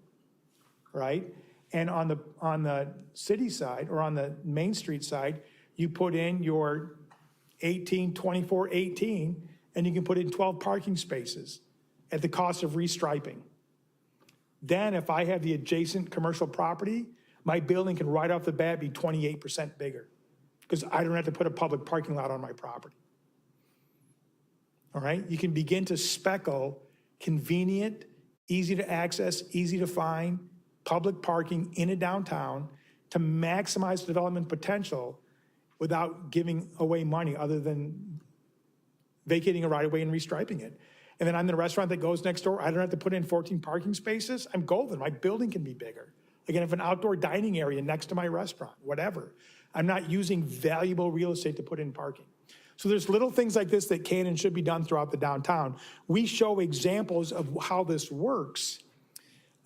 right? And on the city side or on the Main Street side, you put in your 18, 24, 18, and you can put in 12 parking spaces at the cost of restriping. Then if I have the adjacent commercial property, my building can right off the bat be 28% bigger because I don't have to put a public parking lot on my property. All right? You can begin to speckle convenient, easy to access, easy to find public parking in a downtown to maximize development potential without giving away money other than vacating a right-of-way and restriping it. And then I'm the restaurant that goes next door. I don't have to put in 14 parking spaces. I'm golden. My building can be bigger. Again, if an outdoor dining area next to my restaurant, whatever. I'm not using valuable real estate to put in parking. So there's little things like this that can and should be done throughout the downtown. We show examples of how this works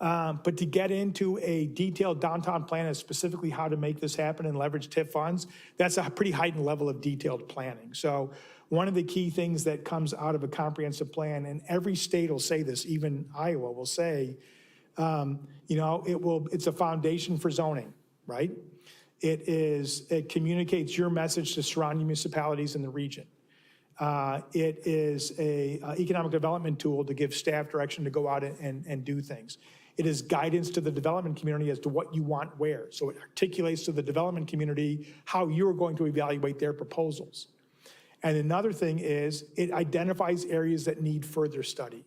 But to get into a detailed downtown plan and specifically how to make this happen and leverage TIF funds, that's a pretty heightened level of detailed planning. So one of the key things that comes out of a comprehensive plan, and every state will say this, even Iowa will say, it's a foundation for zoning, right? It communicates your message to surrounding municipalities in the region. It is a economic development tool to give staff direction to go out and do things. It is guidance to the development community as to what you want where. So it articulates to the development community how you're going to evaluate their proposals. And another thing is it identifies areas that need further study,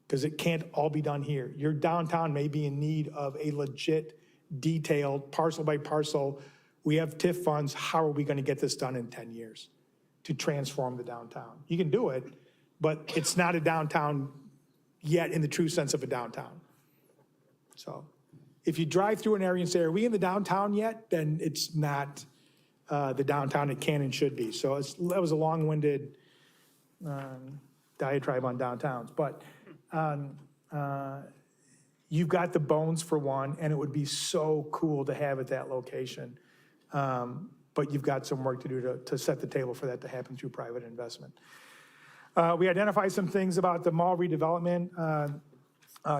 because it can't all be done here. Your downtown may be in need of a legit, detailed, parcel by parcel. We have TIF funds. How are we going to get this done in 10 years to transform the downtown? You can do it, but it's not a downtown yet in the true sense of a downtown. So if you drive through an area and say, are we in the downtown yet? Then it's not the downtown it can and should be. So that was a long-winded diatribe on downtowns. But you've got the bones for one, and it would be so cool to have at that location. But you've got some work to do to set the table for that to happen through private investment. We identified some things about the mall redevelopment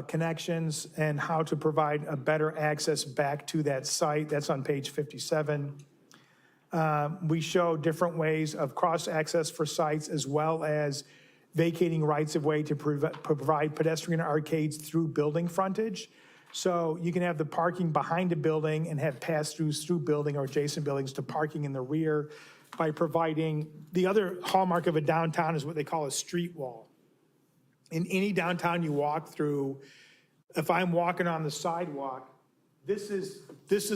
connections and how to provide a better access back to that site. That's on page 57. We show different ways of cross-access for sites as well as vacating rights-of-way to provide pedestrian arcades through building frontage. So you can have the parking behind a building and have pass-throughs through building or adjacent buildings to parking in the rear by providing, the other hallmark of a downtown is what they call a street wall. In any downtown you walk through, if I'm walking on the sidewalk, this is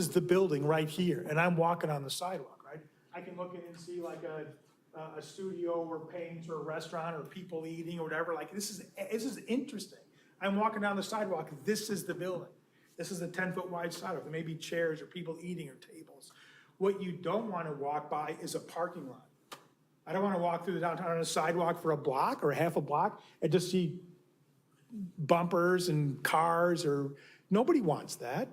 the building right here, and I'm walking on the sidewalk, right? I can look in and see like a studio or paint or a restaurant or people eating or whatever. Like this is interesting. I'm walking down the sidewalk. This is the building. This is a 10-foot wide sidewalk. There may be chairs or people eating or tables. What you don't want to walk by is a parking lot. I don't want to walk through the downtown on a sidewalk for a block or half a block and just see bumpers and cars, or nobody wants that.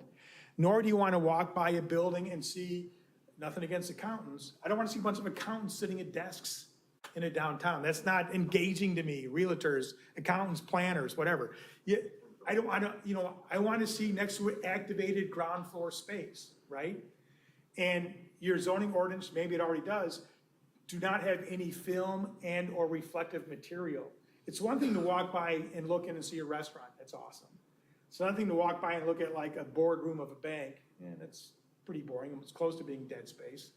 Nor do you want to walk by a building and see, nothing against accountants, I don't want to see a bunch of accountants sitting at desks in a downtown. That's not engaging to me. Realtors, accountants, planners, whatever. I want to see next to it activated ground floor space, right? And your zoning ordinance, maybe it already does, do not have any film and or reflective material. It's one thing to walk by and look in and see a restaurant. That's awesome. It's another thing to walk by and look at like a boardroom of a bank. And that's pretty boring. It's close to being dead space.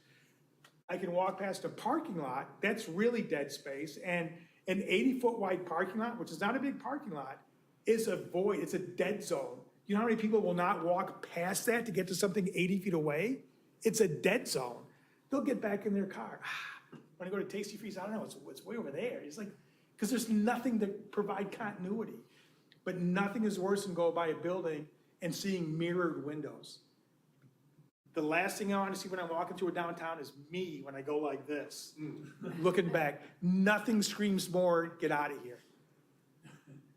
I can walk past a parking lot. That's really dead space. And an 80-foot wide parking lot, which is not a big parking lot, is a void. It's a dead zone. You know how many people will not walk past that to get to something 80 feet away? It's a dead zone. They'll get back in their car. When I go to Tasty Freeze, I don't know, it's way over there. It's like, because there's nothing to provide continuity. But nothing is worse than go by a building and seeing mirrored windows. The last thing I want to see when I'm walking through a downtown is me when I go like this, looking back. Nothing screams more, get out of here.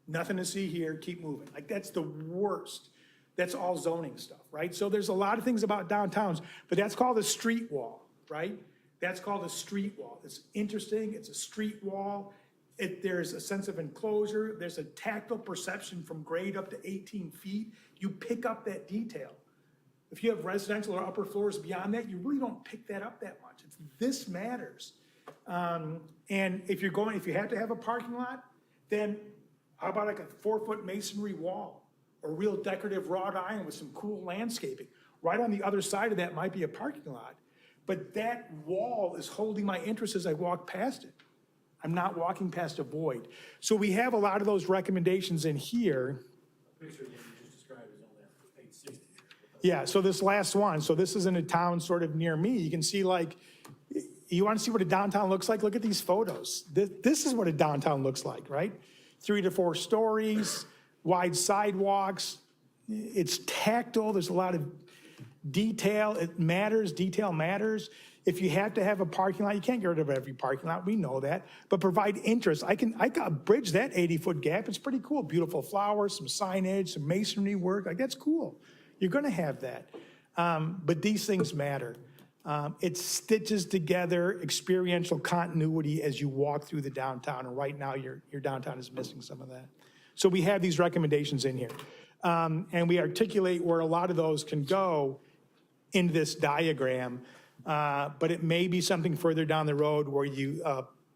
Nothing to see here, keep moving. Like that's the worst. That's all zoning stuff, right? So there's a lot of things about downtowns, but that's called a street wall, right? That's called a street wall. It's interesting, it's a street wall. There's a sense of enclosure. There's a tactile perception from grade up to 18 feet. You pick up that detail. If you have residential or upper floors beyond that, you really don't pick that up that much. This matters. And if you have to have a parking lot, then how about like a 4-foot masonry wall or real decorative wrought iron with some cool landscaping? Right on the other side of that might be a parking lot, but that wall is holding my interest as I walk past it. I'm not walking past a void. So we have a lot of those recommendations in here. Picture that you just described is only on page 60. Yeah, so this last one, so this is in a town sort of near me. You can see like, you want to see what a downtown looks like? Look at these photos. This is what a downtown looks like, right? 3 to 4 stories, wide sidewalks. It's tactile. There's a lot of detail. It matters. Detail matters. If you have to have a parking lot, you can't get rid of every parking lot, we know that, but provide interest. I got bridge that 80-foot gap, it's pretty cool. Beautiful flowers, some signage, some masonry work, like that's cool. You're gonna have that. But these things matter. It stitches together experiential continuity as you walk through the downtown, and right now your downtown is missing some of that. So we have these recommendations in here. And we articulate where a lot of those can go in this diagram, but it may be something further down the road where you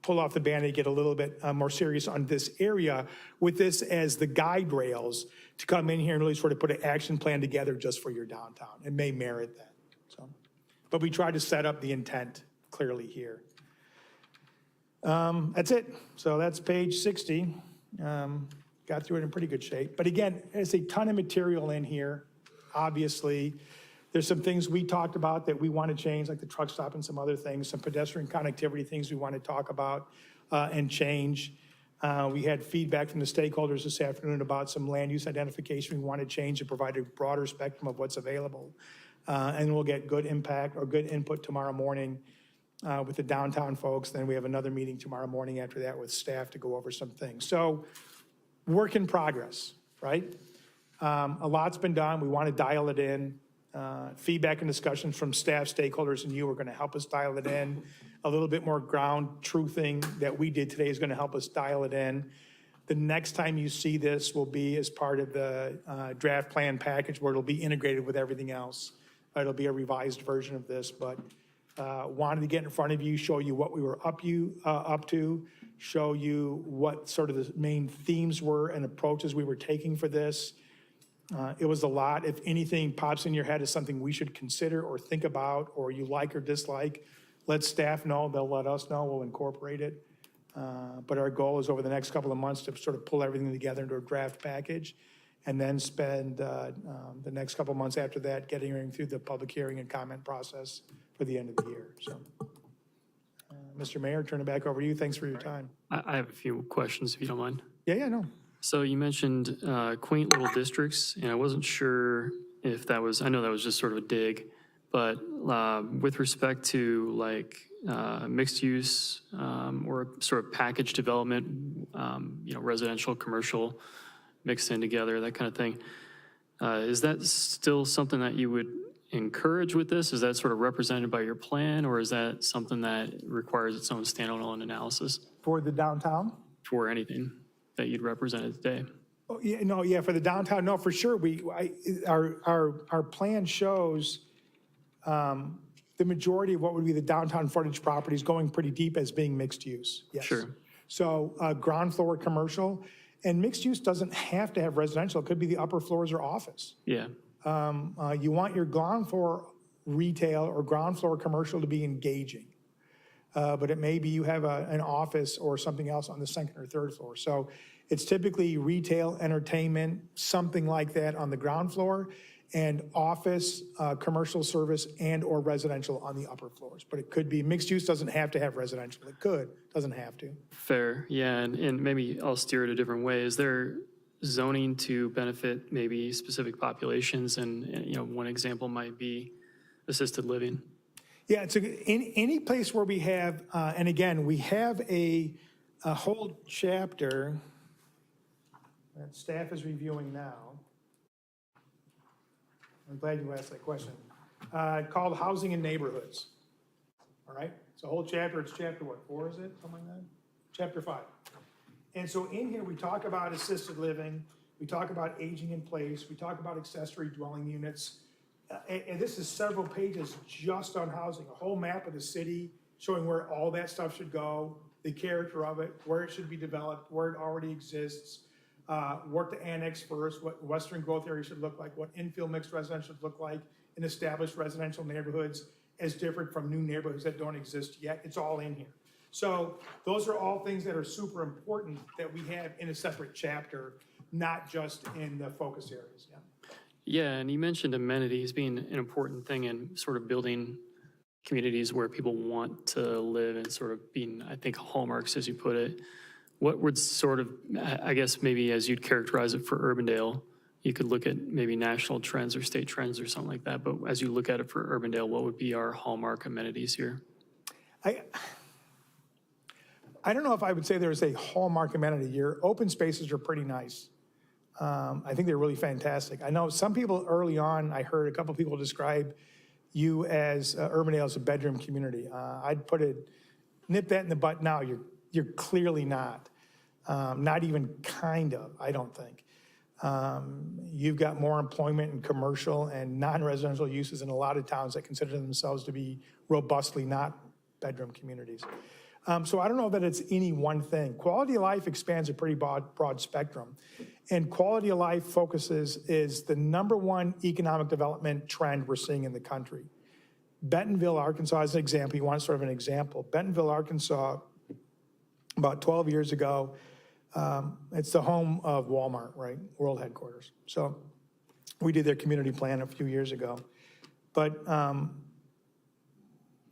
pull off the Band-Aid, get a little bit more serious on this area with this as the guide rails to come in here and really sort of put an action plan together just for your downtown. It may merit that. So, but we try to set up the intent clearly here. That's it. So that's page 60. Got through it in pretty good shape. But again, there's a ton of material in here, obviously. There's some things we talked about that we want to change, like the truck stop and some other things, some pedestrian connectivity things we want to talk about and change. We had feedback from the stakeholders this afternoon about some land use identification we want to change to provide a broader spectrum of what's available. And we'll get good impact or good input tomorrow morning with the downtown folks. Then we have another meeting tomorrow morning after that with staff to go over some things. So work in progress, right? A lot's been done. We want to dial it in. Feedback and discussions from staff, stakeholders, and you are going to help us dial it in. A little bit more ground truthing that we did today is going to help us dial it in. The next time you see this will be as part of the draft plan package where it'll be integrated with everything else. It'll be a revised version of this, but wanted to get in front of you, show you what we were up to, show you what sort of the main themes were and approaches we were taking for this. It was a lot. If anything pops in your head as something we should consider or think about, or you like or dislike, let staff know. They'll let us know. We'll incorporate it. But our goal is over the next couple of months to sort of pull everything together into a draft package and then spend the next couple of months after that getting through the public hearing and comment process for the end of the year. So, Mr. Mayor, turn it back over to you. Thanks for your time. I have a few questions, if you don't mind. Yeah, no. So you mentioned quaint little districts, and I wasn't sure if that was, I know that was just sort of a dig, but with respect to like mixed use or sort of package development, residential, commercial, mixed in together, that kind of thing, is that still something that you would encourage with this? Is that sort of represented by your plan, or is that something that requires its own standalone analysis? For the downtown? For anything that you'd represented today? Oh, yeah, for the downtown, no, for sure. Our plan shows the majority of what would be the downtown frontage properties going pretty deep as being mixed use. Yes. Sure. So ground floor commercial, and mixed use doesn't have to have residential. It could be the upper floors or office. Yeah. You want your ground floor retail or ground floor commercial to be engaging. But it may be you have an office or something else on the second or third floor. So it's typically retail, entertainment, something like that on the ground floor, and office, commercial service, and or residential on the upper floors. But it could be, mixed use doesn't have to have residential. It could, doesn't have to. Fair, yeah, and maybe I'll steer it a different way. Is there zoning to benefit maybe specific populations? And one example might be assisted living. Yeah, it's in any place where we have, and again, we have a whole chapter that staff is reviewing now. I'm glad you asked that question. Called Housing in Neighborhoods. All right, it's a whole chapter. It's chapter what, 4 is it? Something like that? Chapter 5. And so in here, we talk about assisted living. We talk about aging in place. We talk about accessory dwelling units. And this is several pages just on housing, a whole map of the city showing where all that stuff should go, the character of it, where it should be developed, where it already exists, what to annex first, what western growth area should look like, what infill mixed residential should look like in established residential neighborhoods as different from new neighborhoods that don't exist yet. It's all in here. So those are all things that are super important that we have in a separate chapter, not just in the focus areas. Yeah. Yeah, and you mentioned amenities being an important thing in sort of building communities where people want to live and sort of being, I think, hallmarks, as you put it. What would sort of, I guess maybe as you'd characterize it for Urbandale, you could look at maybe national trends or state trends or something like that. But as you look at it for Urbandale, what would be our hallmark amenities here? I don't know if I would say there's a hallmark amenity. Your open spaces are pretty nice. I think they're really fantastic. I know some people early on, I heard a couple people describe you as Urbandale as a bedroom community. I'd nip that in the butt now. You're clearly not. Not even kind of, I don't think. You've got more employment in commercial and non-residential uses in a lot of towns that consider themselves to be robustly not bedroom communities. So I don't know that it's any one thing. Quality of life expands a pretty broad spectrum. And quality of life is the number one economic development trend we're seeing in the country. Bentonville, Arkansas is an example. You want sort of an example. Bentonville, Arkansas, about 12 years ago, it's the home of Walmart, right? World headquarters. So we did their community plan a few years ago. But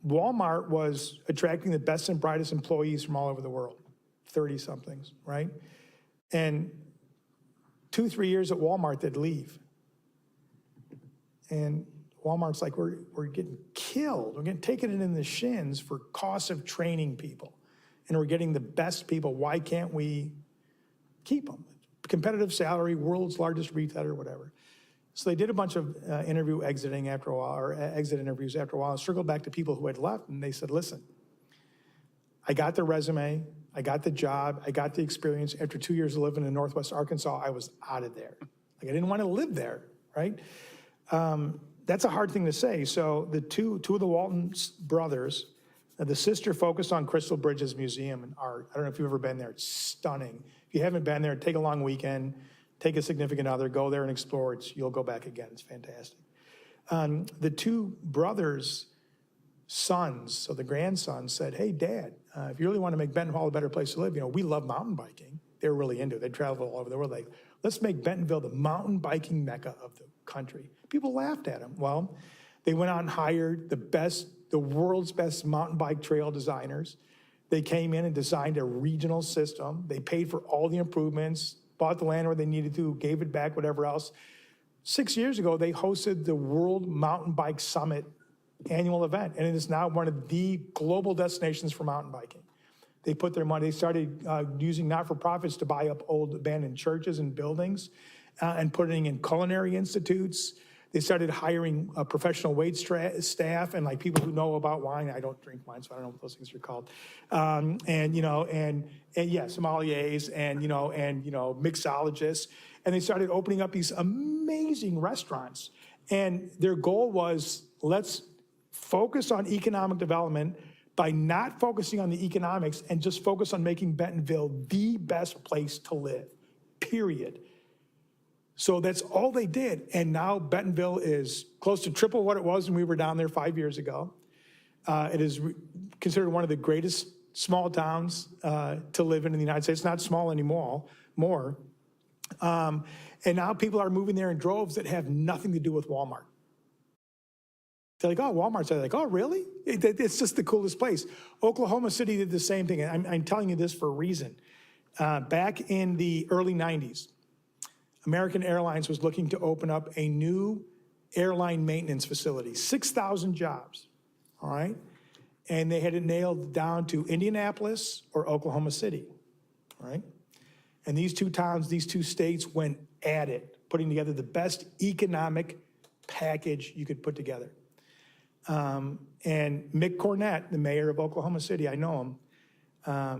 Walmart was attracting the best and brightest employees from all over the world, 30-somethings, right? And 2-3 years at Walmart, they'd leave. And Walmart's like, we're getting killed. We're getting taken in the shins for cost of training people. And we're getting the best people. Why can't we keep them? Competitive salary, world's largest retailer, whatever. So they did a bunch of exit interviews after a while, and circled back to people who had left, and they said, listen, I got the resume, I got the job, I got the experience. After 2 years of living in Northwest Arkansas, I was out of there. Like, I didn't want to live there, right? That's a hard thing to say. So the two of the Walton brothers, the sister focused on Crystal Bridges Museum and art. I don't know if you've ever been there. It's stunning. If you haven't been there, take a long weekend, take a significant other, go there and explore it. You'll go back again. It's fantastic. The two brothers' sons, so the grandson said, hey, Dad, if you really want to make Benton Hall a better place to live, we love mountain biking. They were really into it. They traveled all over the world. Like, let's make Bentonville the mountain biking mecca of the country. People laughed at them. Well, they went out and hired the world's best mountain bike trail designers. They came in and designed a regional system. They paid for all the improvements, bought the land where they needed to, gave it back, whatever else. 6 years ago, they hosted the World Mountain Bike Summit annual event, and it is now one of the global destinations for mountain biking. They put their money, they started using not-for-profits to buy up old abandoned churches and buildings and putting in culinary institutes. They started hiring professional wait staff and like people who know about wine. I don't drink wine, so I don't know what those things are called. And sommeliers and mixologists. And they started opening up these amazing restaurants. And their goal was, let's focus on economic development by not focusing on the economics and just focus on making Bentonville the best place to live, period. So that's all they did. And now Bentonville is close to triple what it was when we were down there 5 years ago. It is considered one of the greatest small towns to live in the United States. It's not small anymore. And now people are moving there in droves that have nothing to do with Walmart. They're like, oh, Walmart's. They're like, oh, really? It's just the coolest place. Oklahoma City did the same thing. And I'm telling you this for a reason. Back in the early 90s, American Airlines was looking to open up a new airline maintenance facility, 6,000 jobs, all right? And they had it nailed down to Indianapolis or Oklahoma City, all right? And these two towns, these two states went at it, putting together the best economic package you could put together. And Mick Cornett, the mayor of Oklahoma City, I know him,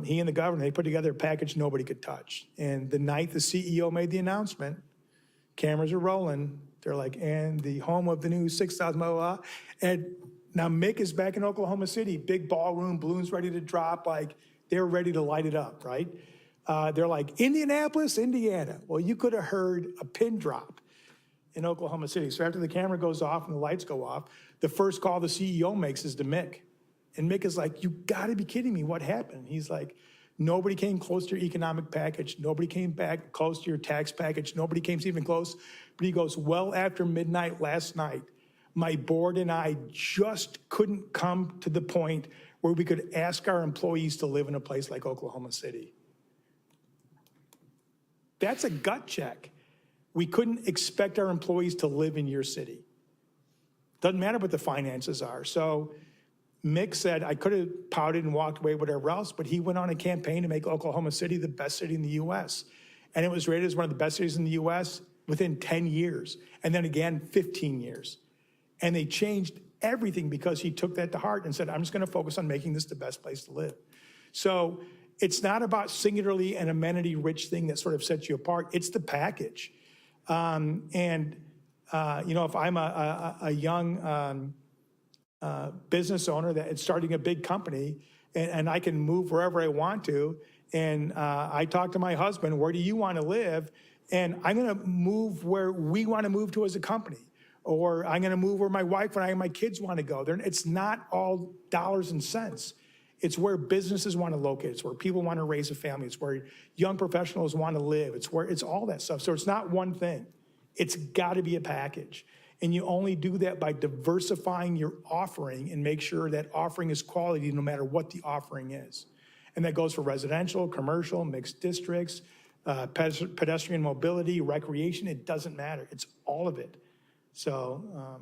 he and the governor, they put together a package nobody could touch. And the night the CEO made the announcement, cameras are rolling. They're like, and the home of the new 6,000, blah, blah, blah. And now Mick is back in Oklahoma City, big ballroom, balloons ready to drop, like they're ready to light it up, right? They're like, Indianapolis, Indiana. Well, you could have heard a pin drop in Oklahoma City. So after the camera goes off and the lights go off, the first call the CEO makes is to Mick. And Mick is like, you gotta be kidding me, what happened? He's like, nobody came close to your economic package. Nobody came back close to your tax package. Nobody came even close. But he goes, well, after midnight last night, my board and I just couldn't come to the point where we could ask our employees to live in a place like Oklahoma City. That's a gut check. we couldn't expect our employees to live in your city. Doesn't matter what the finances are. So Mick said, I could have pouted and walked away, whatever else, but he went on a campaign to make Oklahoma City the best city in the U.S. And it was rated as one of the best cities in the U.S. within 10 years, and then again, 15 years. And they changed everything because he took that to heart and said, I'm just going to focus on making this the best place to live. So it's not about singularly an amenity-rich thing that sort of sets you apart. It's the package. You know, if I'm a young business owner that is starting a big company and I can move wherever I want to, and I talk to my husband, where do you want to live? And I'm going to move where we want to move to as a company. Or I'm going to move where my wife and I and my kids want to go. It's not all dollars and cents. It's where businesses want to locate. It's where people want to raise a family. It's where young professionals want to live. It's all that stuff. So it's not one thing. It's got to be a package. And you only do that by diversifying your offering and make sure that offering is quality no matter what the offering is. And that goes for residential, commercial, mixed districts, pedestrian mobility, recreation. It doesn't matter. It's all of it. So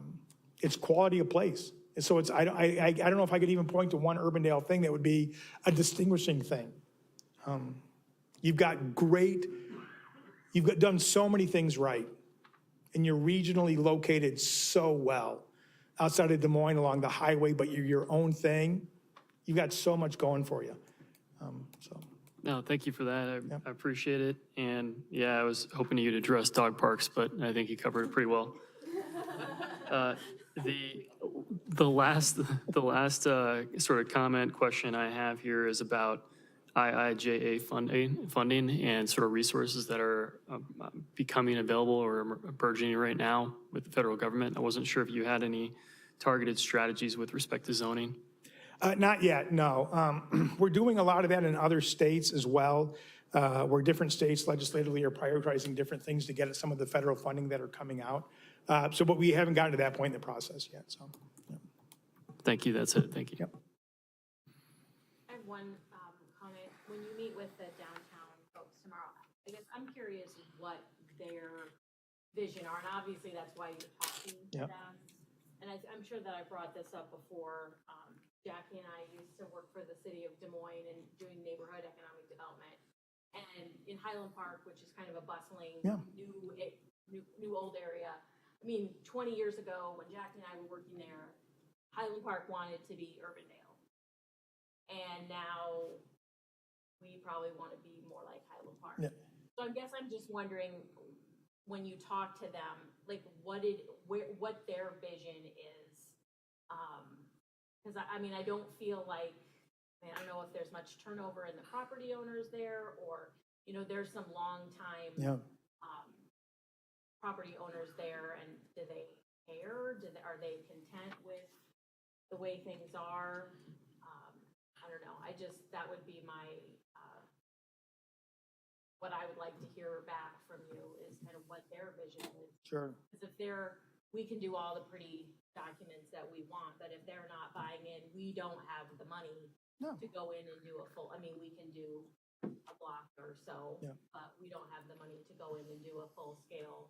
it's quality of place. And so I don't know if I could even point to one Urbandale thing that would be a distinguishing thing. You've done so many things right, and you're regionally located so well outside of Des Moines along the highway, but you're your own thing. You've got so much going for you. No, thank you for that. I appreciate it. And yeah, I was hoping you'd address dog parks, but I think you covered it pretty well. The last sort of comment question I have here is about IIJA funding and sort of resources that are becoming available or burgeoning right now with the federal government. I wasn't sure if you had any targeted strategies with respect to zoning. Not yet, no. We're doing a lot of that in other states as well, where different states legislatively are prioritizing different things to get at some of the federal funding that are coming out. But we haven't gotten to that point in the process yet, so. Yeah. Thank you, that's it, thank you. Yep. I have one comment. When you meet with the downtown folks tomorrow, I guess I'm curious what their vision are, and obviously that's why you're talking to them. And I'm sure that I brought this up before. Jackie and I used to work for the city of Des Moines and doing neighborhood economic development. And in Highland Park, which is kind of a bustling, new old area. I mean, 20 years ago, when Jackie and I were working there, Highland Park wanted to be Urbandale. And now we probably want to be more like Highland Park. Yeah. So I guess I'm just wondering, when you talk to them, like what their vision is. Because I mean, I don't feel like, I don't know if there's much turnover in the property owners there, or, you know, there's some long time property owners there, and do they care? Are they content with the way things are? I don't know. That would be my, what I would like to hear back from you is kind of what their vision is. Sure. Because if we can do all the pretty documents that we want, but if they're not buying in, we don't have the money to go in and do a full, I mean, we can do a block or so, but we don't have the money to go in and do a full scale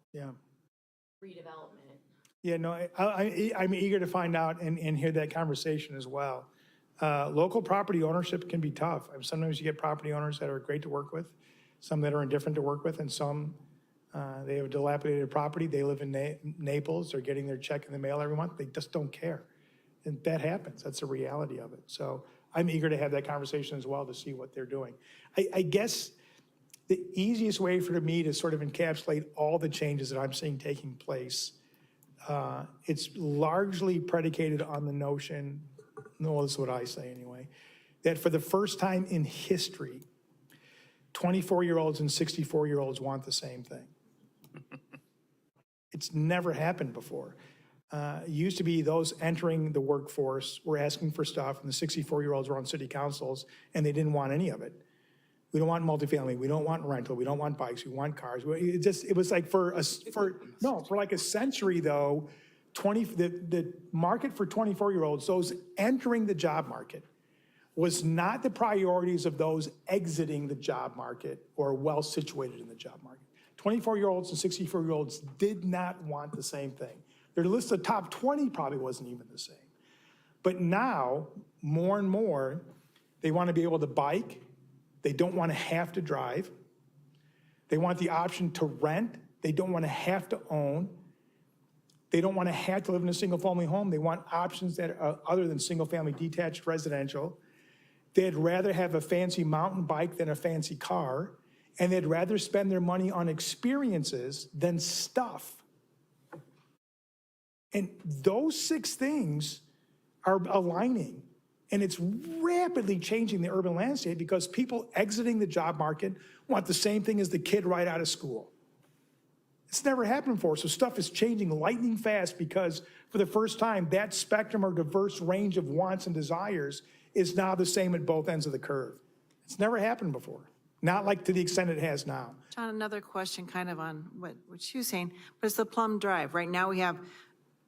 redevelopment. Yeah, no, I'm eager to find out and hear that conversation as well. Local property ownership can be tough. I mean, sometimes you get property owners that are great to work with, some that are indifferent to work with, and some they have a dilapidated property. They live in Naples. They're getting their check in the mail every month. They just don't care. And that happens. That's the reality of it. So I'm eager to have that conversation as well to see what they're doing. I guess the easiest way for me to sort of encapsulate all the changes that I'm seeing taking place, it's largely predicated on the notion, no, this is what I say anyway, that for the first time in history, 24-year-olds and 64-year-olds want the same thing. It's never happened before. It used to be those entering the workforce were asking for stuff, and the 64-year-olds were on city councils, and they didn't want any of it. We don't want multifamily. We don't want rental. We don't want bikes. We want cars. It was like for like a century though, the market for 24-year-olds, those entering the job market, was not the priorities of those exiting the job market or well situated in the job market. 24-year-olds and 64-year-olds did not want the same thing. Their list of top 20 probably wasn't even the same. But now, more and more, they want to be able to bike. They don't want to have to drive. They want the option to rent. They don't want to have to own. They don't want to have to live in a single-family home. They want options that are other than single-family detached residential. They'd rather have a fancy mountain bike than a fancy car, and they'd rather spend their money on experiences than stuff. And those 6 things are aligning, and it's rapidly changing the urban landscape because people exiting the job market want the same thing as the kid right out of school. It's never happened before, so stuff is changing lightning fast because for the first time, that spectrum or diverse range of wants and desires is now the same at both ends of the curve. It's never happened before, not like to the extent it has now. John, another question kind of on what she was saying, but it's the Plum Drive. Right now, we have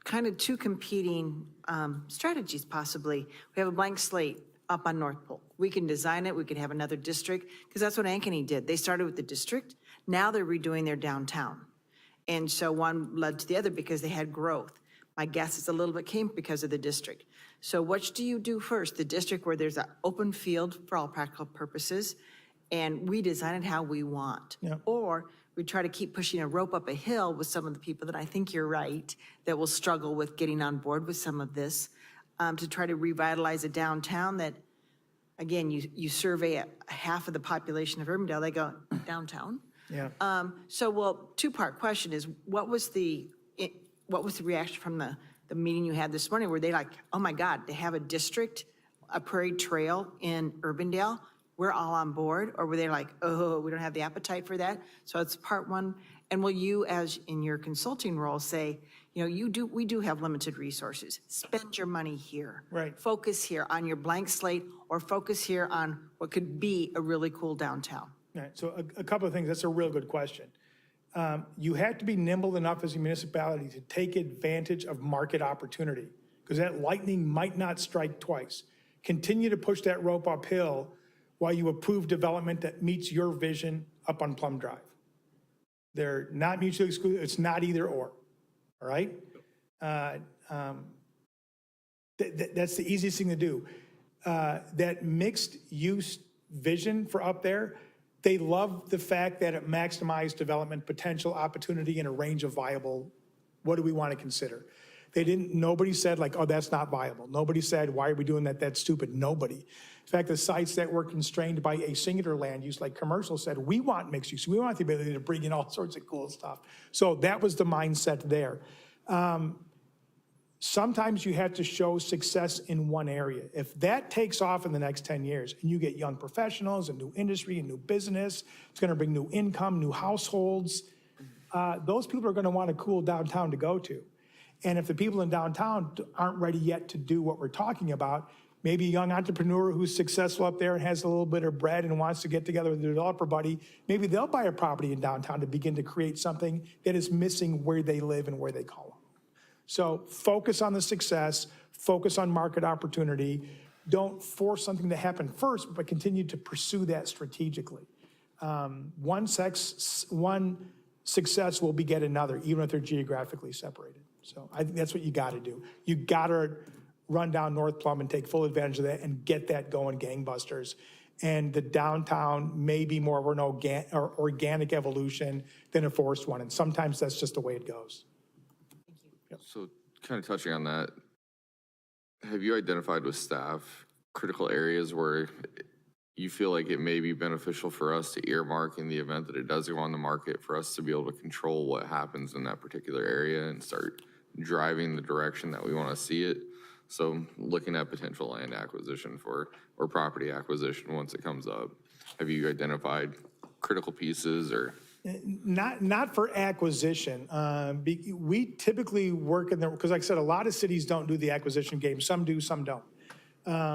kind of 2 competing strategies, possibly. We have a blank slate up on North Polk. We can design it, we could have another district, because that's what Ankeny did. They started with the district, now they're redoing their downtown. And so one led to the other because they had growth. My guess is a little bit came because of the district. So which do you do first? The district where there's an open field for all practical purposes, and we design it how we want. Yeah. Or we try to keep pushing a rope up a hill with some of the people that I think you're right, that will struggle with getting on board with some of this, to try to revitalize a downtown that, again, you survey half of the population of Urbandale, they go, downtown? Yeah. So, well, 2-part question is, what was the reaction from the meeting you had this morning? Were they like, oh my God, they have a district, a Prairie Trail in Urbandale? We're all on board? Or were they like, oh, we don't have the appetite for that? So it's part 1. And will you, as in your consulting role, say, you know, we do have limited resources. Spend your money here. Right. Focus here on your blank slate, or focus here on what could be a really cool downtown. All right, so a couple of things. That's a real good question. You have to be nimble enough as a municipality to take advantage of market opportunity, because that lightning might not strike twice. Continue to push that rope uphill while you approve development that meets your vision up on Plum Drive. They're not mutually exclusive. It's not either or, all right? That's the easiest thing to do. That mixed use vision for up there, they love the fact that it maximized development potential, opportunity, and a range of viable, what do we want to consider? Nobody said like, oh, that's not viable. Nobody said, why are we doing that? That's stupid. Nobody. In fact, the sites that were constrained by a singular land use, like commercial, said, we want mixed use. We want the ability to bring in all sorts of cool stuff. So that was the mindset there. Sometimes you have to show success in one area. If that takes off in the next 10 years and you get young professionals, a new industry, a new business, it's going to bring new income, new households, those people are going to want a cool downtown to go to. And if the people in downtown aren't ready yet to do what we're talking about, maybe a young entrepreneur who's successful up there and has a little bit of bread and wants to get together with a developer buddy, maybe they'll buy a property in downtown to begin to create something that is missing where they live and where they call home. So focus on the success, focus on market opportunity. Don't force something to happen first, but continue to pursue that strategically. One success will beget another, even if they're geographically separated. So I think that's what you got to do. You got to run down North Plum and take full advantage of that and get that going gangbusters. And the downtown may be more of an organic evolution than a forced one. And sometimes that's just the way it goes. So kind of touching on that, have you identified with staff critical areas where you feel like it may be beneficial for us to earmark in the event that it does go on the market, for us to be able to control what happens in that particular area and start driving the direction that we want to see it? So looking at potential land acquisition or property acquisition once it comes up, have you identified critical pieces or? Not for acquisition. We typically work in there, because like I said, a lot of cities don't do the acquisition game. Some do, some don't.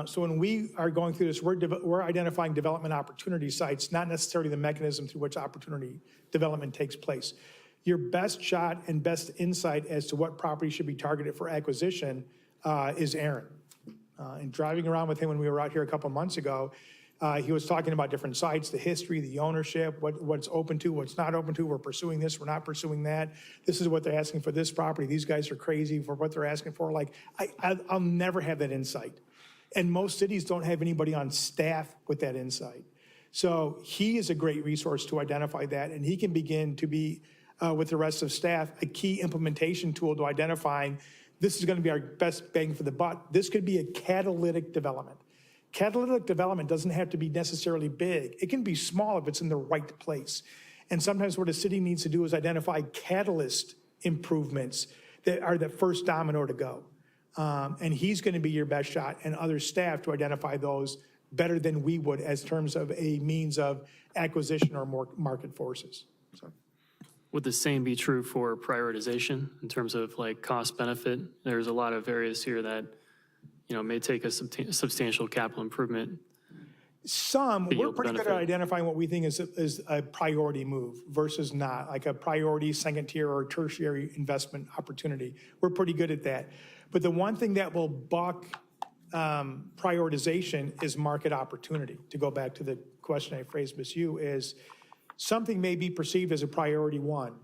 So when we are going through this, we're identifying development opportunity sites, not necessarily the mechanism through which opportunity development takes place. Your best shot and best insight as to what property should be targeted for acquisition is Aaron. And driving around with him when we were out here a couple months ago, He was talking about different sites, the history, the ownership, what's open to, what's not open to. We're pursuing this, we're not pursuing that. This is what they're asking for this property. These guys are crazy for what they're asking for. Like, I'll never have that insight. And most cities don't have anybody on staff with that insight. So he is a great resource to identify that, and he can begin to be, with the rest of staff, a key implementation tool to identifying this is going to be our best bang for the buck. This could be a catalytic development. Catalytic development doesn't have to be necessarily big. It can be small if it's in the right place. And sometimes what a city needs to do is identify catalyst improvements that are the first domino to go. And he's going to be your best shot, and other staff to identify those better than we would as terms of a means of acquisition or more market forces. So. Would the same be true for prioritization in terms of like cost benefit? There's a lot of areas here that, may take a substantial capital improvement. We're pretty good at identifying what we think is a priority move versus not, like a priority second tier or tertiary investment opportunity. We're pretty good at that. But the one thing that will buck prioritization is market opportunity. To go back to the question I phrased with you is, something may be perceived as a priority one.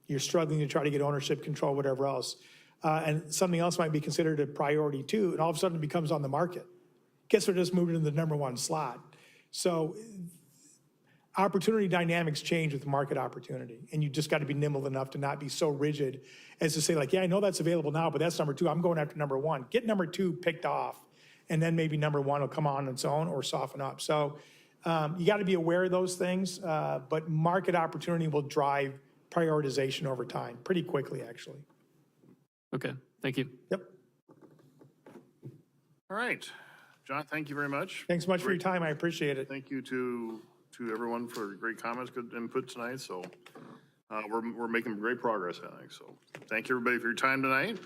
You're struggling to try to get ownership, control, whatever else. And something else might be considered a priority two, and all of a sudden it becomes on the market. Guess we're just moving into the number one slot. So opportunity dynamics change with market opportunity. And you just got to be nimble enough to not be so rigid as to say like, yeah, I know that's available now, but that's number two. I'm going after number one. Get number two picked off, and then maybe number one will come on its own or soften up. So you got to be aware of those things, but market opportunity will drive prioritization over time, pretty quickly, actually. Okay, thank you. Yep. All right. John, thank you very much. Thanks so much for your time. I appreciate it. Thank you to everyone for great comments, good input tonight. So we're making great progress, I think. So thank you, everybody, for your time tonight.